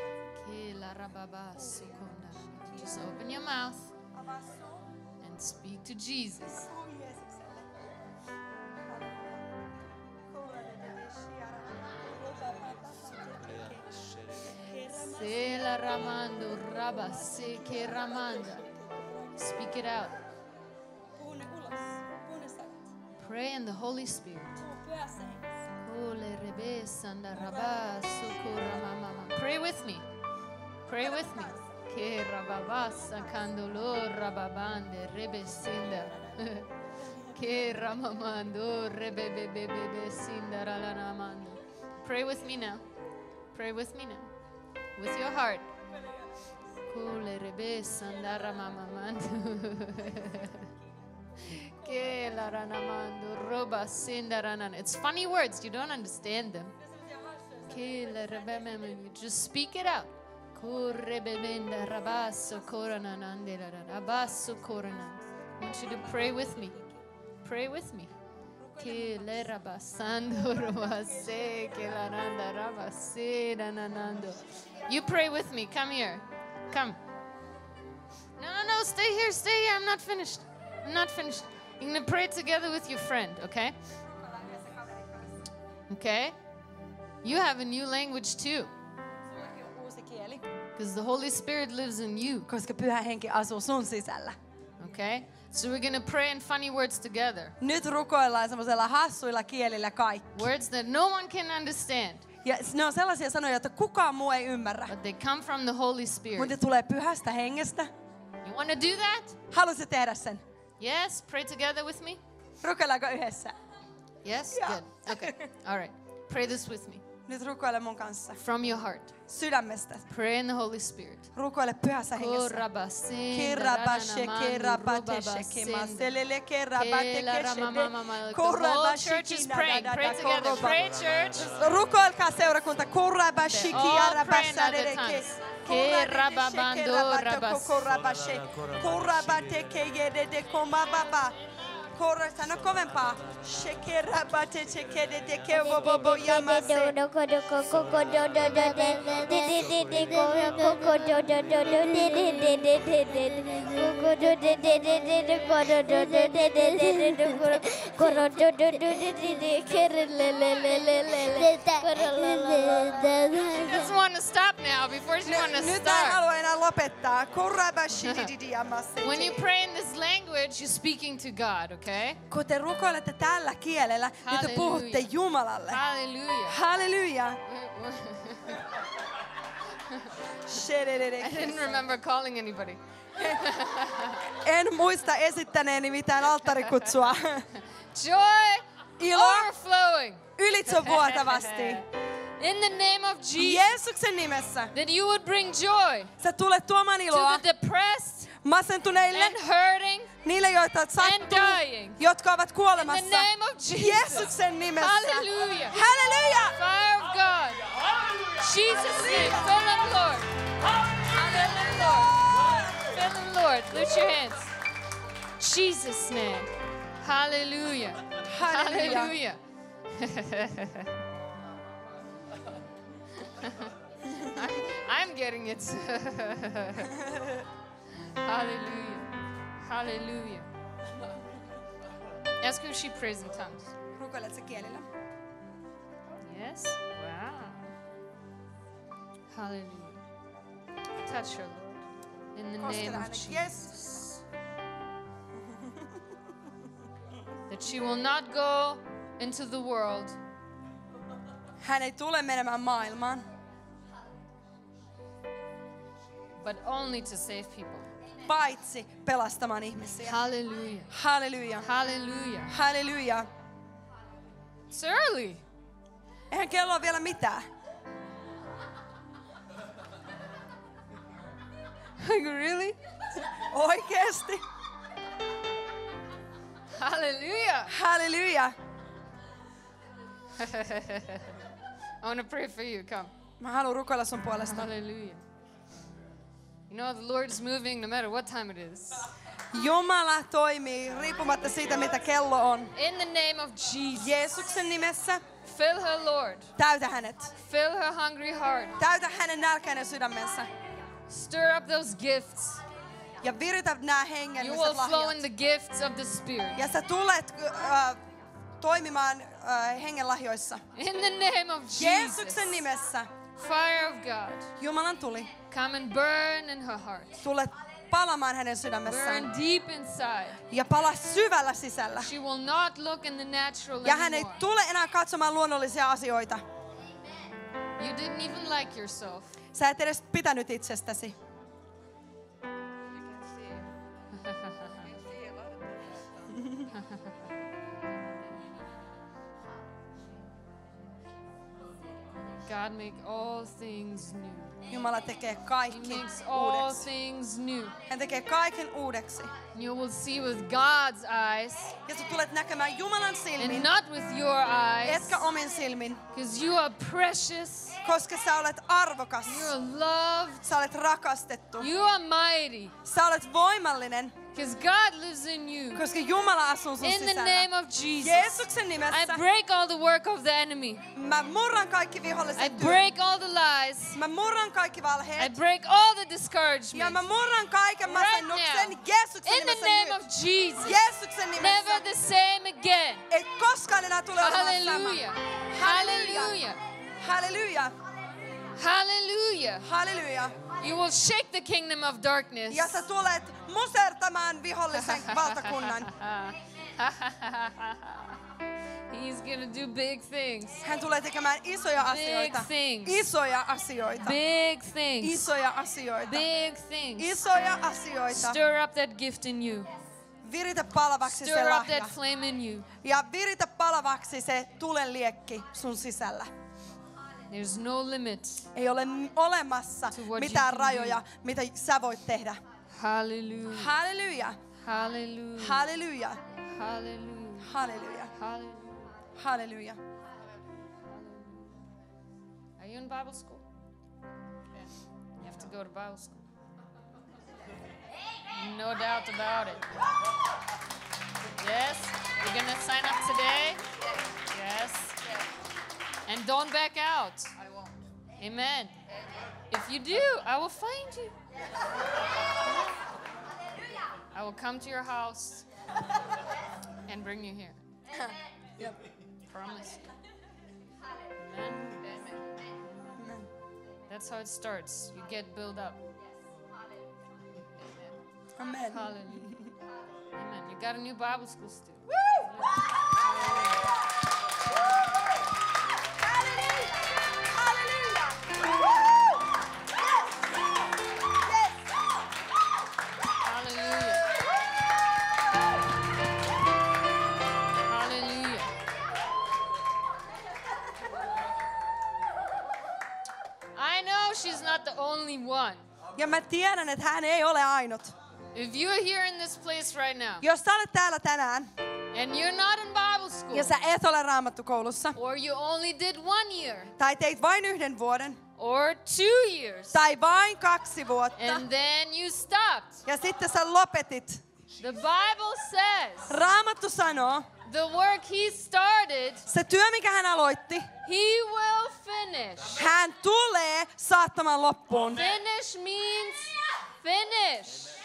Just open your mouth Avaa suu. and speak to Jesus. Suu Jeesukselle. Se la ramando raba se que ramanda. Speak it out. Puhu ne ulos. Puhu ne sanat. Pray in the Holy Spirit. Puhu pyhässä hengessä. Ole rebe sanda raba sukura mama. Pray with me. Pray with me. Ke rababasa kandolo rababande rebe sinda. Ke ramamando rebe bebe bebe sinda ralanamando. Pray with me now. Pray with me now. With your heart. Kule rebe sanda ramamamando. Ke la ranamando roba sinda ranan. It's funny words. You don't understand them. Ke la rebe just speak it out. Kurebebenda rabasso korananande rabasso koranan. I want you to pray with me. Pray with me. Ke le rabasando robase ke la randa rabase nanando. You pray with me. Come here. Come. No, stay here. Stay here. I'm not finished. I'm not finished. You're going to pray together with your friend, okay? Okay? You have a new language too. Uusi kieli. Because the Holy Spirit lives in you. Koska Pyhä Henki asuu sun sisällä. Okay? So we're going to pray in funny words together. Nyt rukoillaan semmoisella hassuilla kielillä kaikki. Words that no one can understand. Ja ne on sellaisia sanoja, että kukaan muu ei ymmärrä. But they come from the Holy Mutta Spirit. ne tulee Pyhästä Hengestä. You want to do that? Haluaisitko tehdä sen? Yes? Pray together with me? Rukoillaanko yhdessä? Yes? Yeah. Good. Okay. All right. Pray this with me. Nyt rukoile mun kanssa. From your heart. Sydämestä. Pray in the Holy Spirit. Rukoile Pyhässä Hengessä. The whole church is praying. Pray together. Pray, church. Rukoilkaa seurakunta. All pray in other tongues. Sano kovempaa. Shekerabate chekede de kevobobo yamase. I just want to stop now before you want to Nyt en start. halua enää lopettaa. Korabashididi yamase. When you pray in this language, you're speaking to God, okay? Kun te rukoilette tällä kielellä, niin te Hallelujah. puhutte Jumalalle. Hallelujah. Halleluja. I didn't remember calling anybody. En muista esittäneeni mitään alttarikutsua. Joy Ilo overflowing. ylitsevuotavasti. In the name of Jesus, Jeesuksen nimessä that you would bring joy sä tulet tuomaan to iloa the depressed masentuneille, and hurting niille, joita on and sattunut, dying. jotka ovat In kuolemassa. the name of Jesus. Jeesuksen nimessä. Hallelujah. Halleluja! Fire of God. Jesus' name. Fill them, Lord. Fill them, Lord. Fill them, Lord. Lift your hands. Jesus' name. Hallelujah. Hallelujah. Hallelujah. I'm getting it. Hallelujah. Hallelujah. Ask her if she prays in tongues. Rukoilet sä kielillä? Yes? Wow. Hallelujah. Touch her, Lord. In the name Kosketa of hänet. Jesus. Yes. That she will not go into the world, Hän ei tule menemään maailmaan, but only to save people. paitsi pelastamaan ihmisiä. Hallelujah. Halleluja. Hallelujah. Halleluja. It's early. Eihän kello ole vielä mitään. Really? Oikeesti. Hallelujah. Halleluja. I want to pray for you. Come. Mä haluan rukoilla sun puolesta. Hallelujah. You know, the Lord is moving no matter what time it is. Jumala toimii riippumatta siitä, mitä kello on. In the name of Jesus. Jeesuksen nimessä Fill her, Lord. täytä hänet. Fill her hungry heart. Täytä hänen nälkäinen sydämensä. Stir up those gifts. Ja viritä nämä You hengelliset will flow in lahjat. the gifts of the Spirit. Ja sä tulet toimimaan hengenlahjoissa. In the name of Jesus. Jeesuksen nimessä Fire of God. Jumalan tuli. Come and burn in her heart. Tulet palamaan hänen Burn sydämessään. deep inside. Ja pala syvällä sisällä. She will not look in the natural Ja hän ei anymore. tule enää katsomaan luonnollisia asioita. You didn't even like yourself. Sä et edes pitänyt itsestäsi. God make all things new. Jumala tekee He kaikki makes all uudeksi. things new. Hän tekee kaiken uudeksi. You will see with God's eyes Ja sä tulet näkemään Jumalan and silmin, not with your eyes. etkä omin silmin. Because you are precious. Koska sä olet arvokas. You are loved. Sä olet rakastettu. You are mighty. Sä olet voimallinen, Because God lives in you. koska Jumala asuu sun In the sisällä. name of Jesus. Jeesuksen I nimessä break all the work of the enemy. mä murran kaikki I viholliset työt. break all the lies. Mä murran kaikki I valheet. break all the Ja discouragement. mä murran kaiken Right masennuksen now. Jeesuksen In the nimessä name nyt. of Jesus. Jeesuksen nimessä. Never Halleluja. Hallelujah. Halleluja. You will shake the kingdom of darkness. Ja sä tulet musertamaan vihollisen valtakunnan. He's gonna do big things. Hän tulee tekemään isoja asioita. things. Isoja asioita. Big things. Isoja asioita. Big things. Isoja asioita. Stir up that gift in you. Viritä palavaksi se Stir up lahja. that flame in you. Ja viritä palavaksi se tulen liekki sun sisällä. There's no limits. Ei ole olemassa To what mitään you can rajoja, mitä sä voit tehdä. Hallelujah. Halleluja. Hallelujah. Halleluja. Hallelujah. Halleluja. Hallelujah. Halleluja. Are you in Bible school? You have to go to Bible school. No doubt about it. Yes? You're going to sign up today? Yes. And don't back out. I won't. Amen. If you do, I will find you. I will come to your house and bring you here. Promise. Amen. That's how it starts. You get built up. Amen. Hallelujah. Amen. You got a new Bible school student. Hallelujah. Hallelujah. I know she's not the only one. Ja mä tiedän, että hän ei ole ainut. If you're here in this place right now Jos sä olet täällä tänään and you're not in Bible school ja sä et ole raamattukoulussa, or you only did 1 year tai teit vain 1 vuoden, or 2 years tai vain 2 vuotta, and then you stopped. ja sitten sä lopetit. The Bible says Raamattu sanoo, the work he started, se työ, mikä hän aloitti, he will finish. hän tulee saattamaan loppuun. Finish means finish.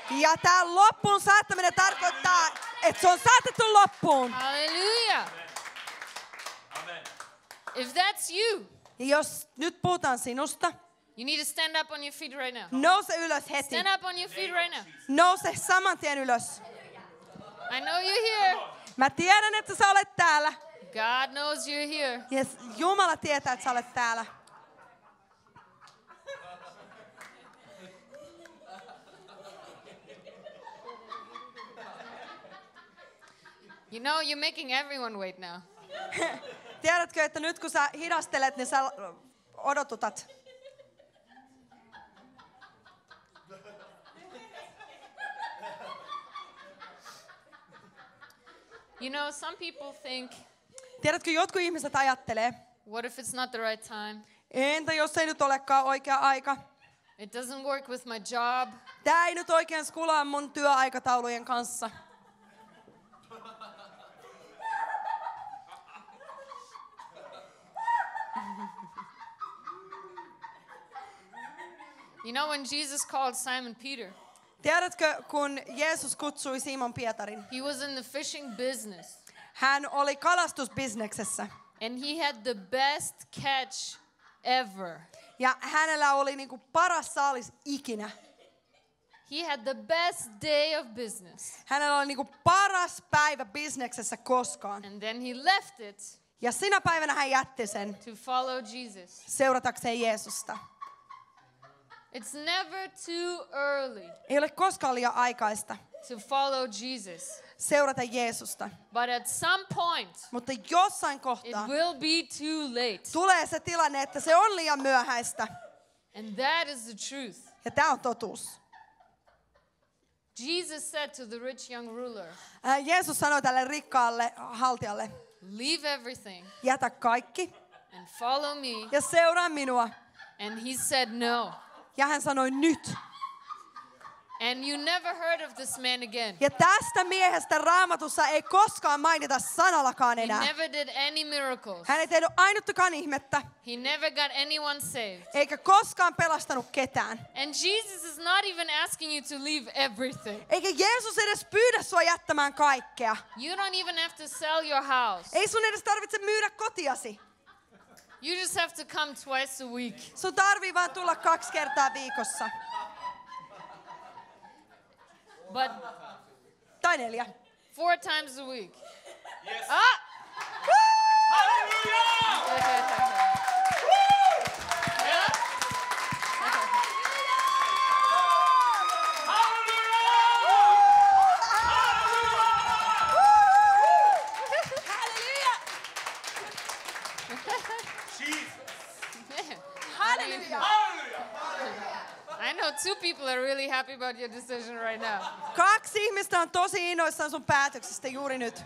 Ja tää loppuun saattaminen tarkoittaa, että se on saatettu loppuun. Hallelujah. If that's you, Ja jos nyt puhutaan sinusta, you need to stand up on your feet right now. nouse ylös heti. Stand up on your feet right now. Nouse saman tien ylös. I know you're here. Mä tiedän, että sä olet täällä. God knows you're here. Ja Jumala tietää, että sä olet täällä. You know, you're making everyone wait now. Tiedätkö, että nyt kun sä hidastelet, niin sä odotutat. You know, some people think, Tiedätkö, jotkut ihmiset ajattelee, what if it's not the right time? entä jos ei nyt olekaan oikea aika? It doesn't work with my job. Tää ei nyt oikein skulaa mun työaikataulujen kanssa. You know, when Jesus called Simon Peter, Tiedätkö, kun Jeesus kutsui Simon Pietarin, he was in the fishing business. hän oli kalastusbisneksessä. And he had the best catch ever. Ja hänellä oli niinku paras saalis ikinä. He had the best day of business. Hänellä oli niinku paras päivä bisneksessä koskaan. And then he left it Ja sinä päivänä hän jätti sen to follow Jesus. seuratakseen Jeesusta. It's never too early Ei ole koskaan liian aikaista to follow Jesus. seurata Jeesusta. But at some point, Mutta jossain it kohtaa will be too late. tulee se tilanne, että se on liian myöhäistä. And that is the truth. Ja tämä on totuus. Jesus said to the rich young ruler, Jeesus sanoi tälle rikkaalle haltijalle, leave everything jätä kaikki and follow me. ja seuraa minua. And he said no. Ja hän sanoi nyt. And you never heard of this man again. Ja tästä miehestä Raamatussa ei koskaan mainita sanallakaan He enää. never did any miracles. Hän ei tehnyt ainuttakaan ihmettä, He never got anyone saved. eikä koskaan pelastanut ketään. And Jesus is not even asking you to leave everything. Eikä Jeesus edes pyydä sua jättämään kaikkea. You don't even have to sell your house. Ei sun edes tarvitse myydä kotiasi. You just have to come twice a week. Sun tarvii vaan tulla 2 kertaa viikossa. But Tai 4. 4 times a week. Yes. Ah! Halleluja! I know 2 people are really happy about your decision right now. 2 ihmistä on tosi innoissaan sun päätöksestä juuri nyt.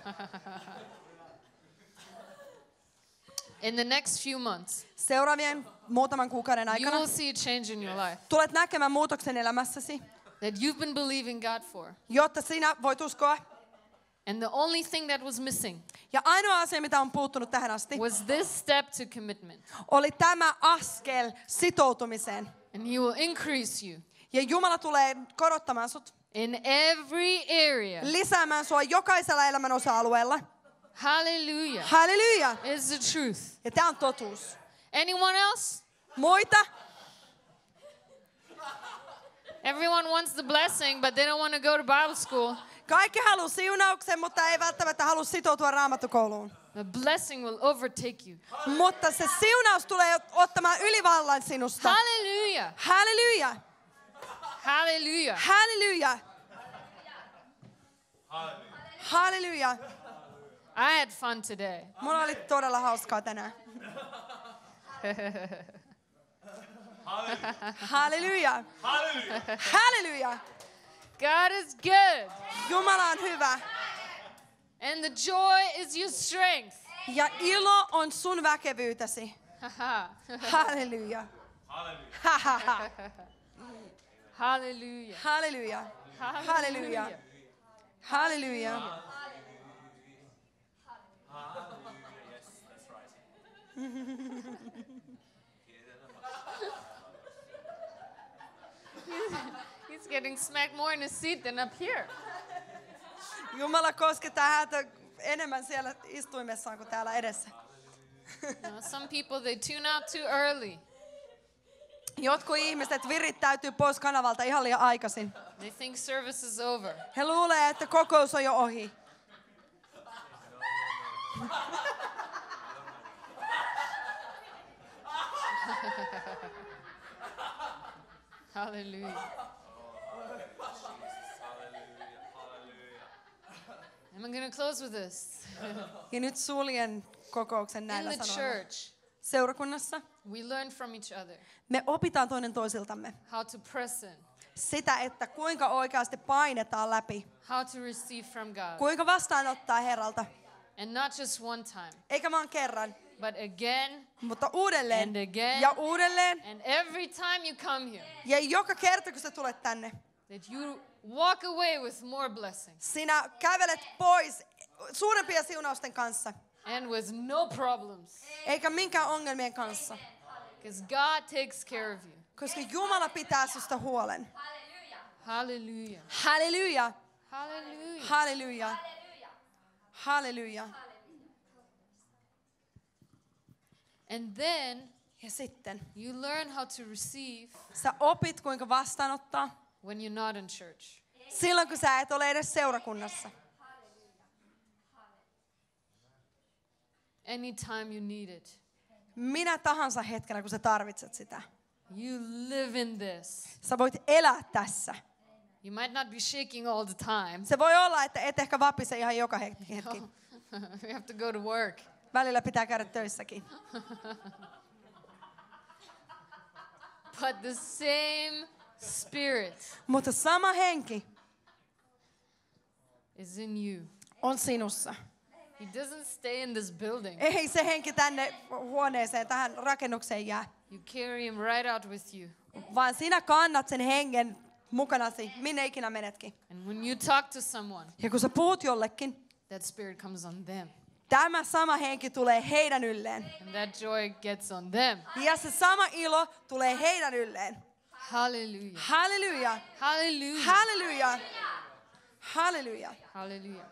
In the next few months, Seuraavien muutaman kuukauden you aikana will see a change in your life tulet näkemään muutoksen elämässäsi, that you've been believing God for. jotta sinä voit uskoa. And the only thing that was missing Ja ainoa asia, mitä on puuttunut tähän asti, was this step to commitment. oli tämä askel sitoutumiseen. And He will increase you Ja Jumala tulee korottamaan sut, in every area. lisäämään sua jokaisella elämän osa-alueella. Hallelujah. Halleluja! It's the truth. Ja tämä on totuus. Anyone else? Muita? Everyone wants the blessing, but they don't want to go to Bible school. Kaikki haluaa siunauksen, mutta ei välttämättä halua sitoutua raamattukouluun. The blessing will overtake you. Mutta se siunaus tulee ottamaan ylivallan sinusta. Hallelujah. Halleluja! Hallelujah. Halleluja! Halleluja! I had fun today. Mulla oli todella hauskaa tänään. Halleluja! Halleluja! God is good. Jumala on hyvä. And the joy is your strength. Ja ilo on sun väkevyytesi. Halleluja. Halleluja. Hallelujah. Halleluja. Halleluja. Halleluja. He's getting smacked more in his seat than up here. Jumala koskettaa häntä enemmän siellä istuimessaan kuin täällä edessä. Some people, they tune out too early. Jotkut ihmiset virittäytyy pois kanavalta ihan liian aikaisin. They think service is over. He luulee, että kokous on jo ohi. Hallelujah. And I'm going to close with this. Ja nyt suljen kokouksen In näillä the sanoilla. church, Seurakunnassa we learn from each other me opitaan toinen toisiltamme how to press in, sitä, että kuinka oikeasti painetaan läpi. how to receive from God. Kuinka vastaanottaa Herralta. And not just one time, Eikä vaan kerran, but again mutta uudelleen and again. ja uudelleen. And every time you come here, Ja joka kerta, kun sä tulet tänne, that you walk away with more blessings sinä kävelet pois suurempien siunausten kanssa. and with no problems. Eikä minkään ongelmien kanssa. Because God takes care of you. Koska Jumala pitää susta huolen. Hallelujah. Halleluja. Hallelujah. Halleluja. Halleluja. And then Ja sitten you learn how to receive sä opit, kuinka vastaanottaa when you're not in church. silloin, kun sä et ole edes seurakunnassa. Anytime you need it. Minä tahansa hetkenä, kun sä tarvitset sitä. You live in this. Sä voit elää tässä. You might not be shaking all the time. Se voi olla, että et ehkä vapise ihan joka hetki. You have to go to work. Välillä pitää käydä töissäkin. But the same Spirit Mutta sama henki is in you. on sinussa. He doesn't stay in this building. Ei se henki tänne huoneeseen, tähän rakennukseen jää. You carry him right out with you. Vaan sinä kannat sen hengen mukanasi, minne ikinä menetkin. And when you talk to someone, Ja kun sä puhut jollekin, that Spirit comes on them. tämä sama henki tulee heidän ylleen. And that joy gets on them. Ja se sama ilo tulee heidän ylleen. Hallelujah. Halleluja. Hallelujah. Halleluja. Halleluja. Hallelujah.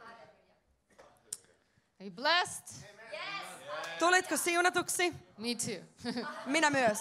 Are you blessed? Yes. Tulitko siunatuksi? Me too. Minä myös.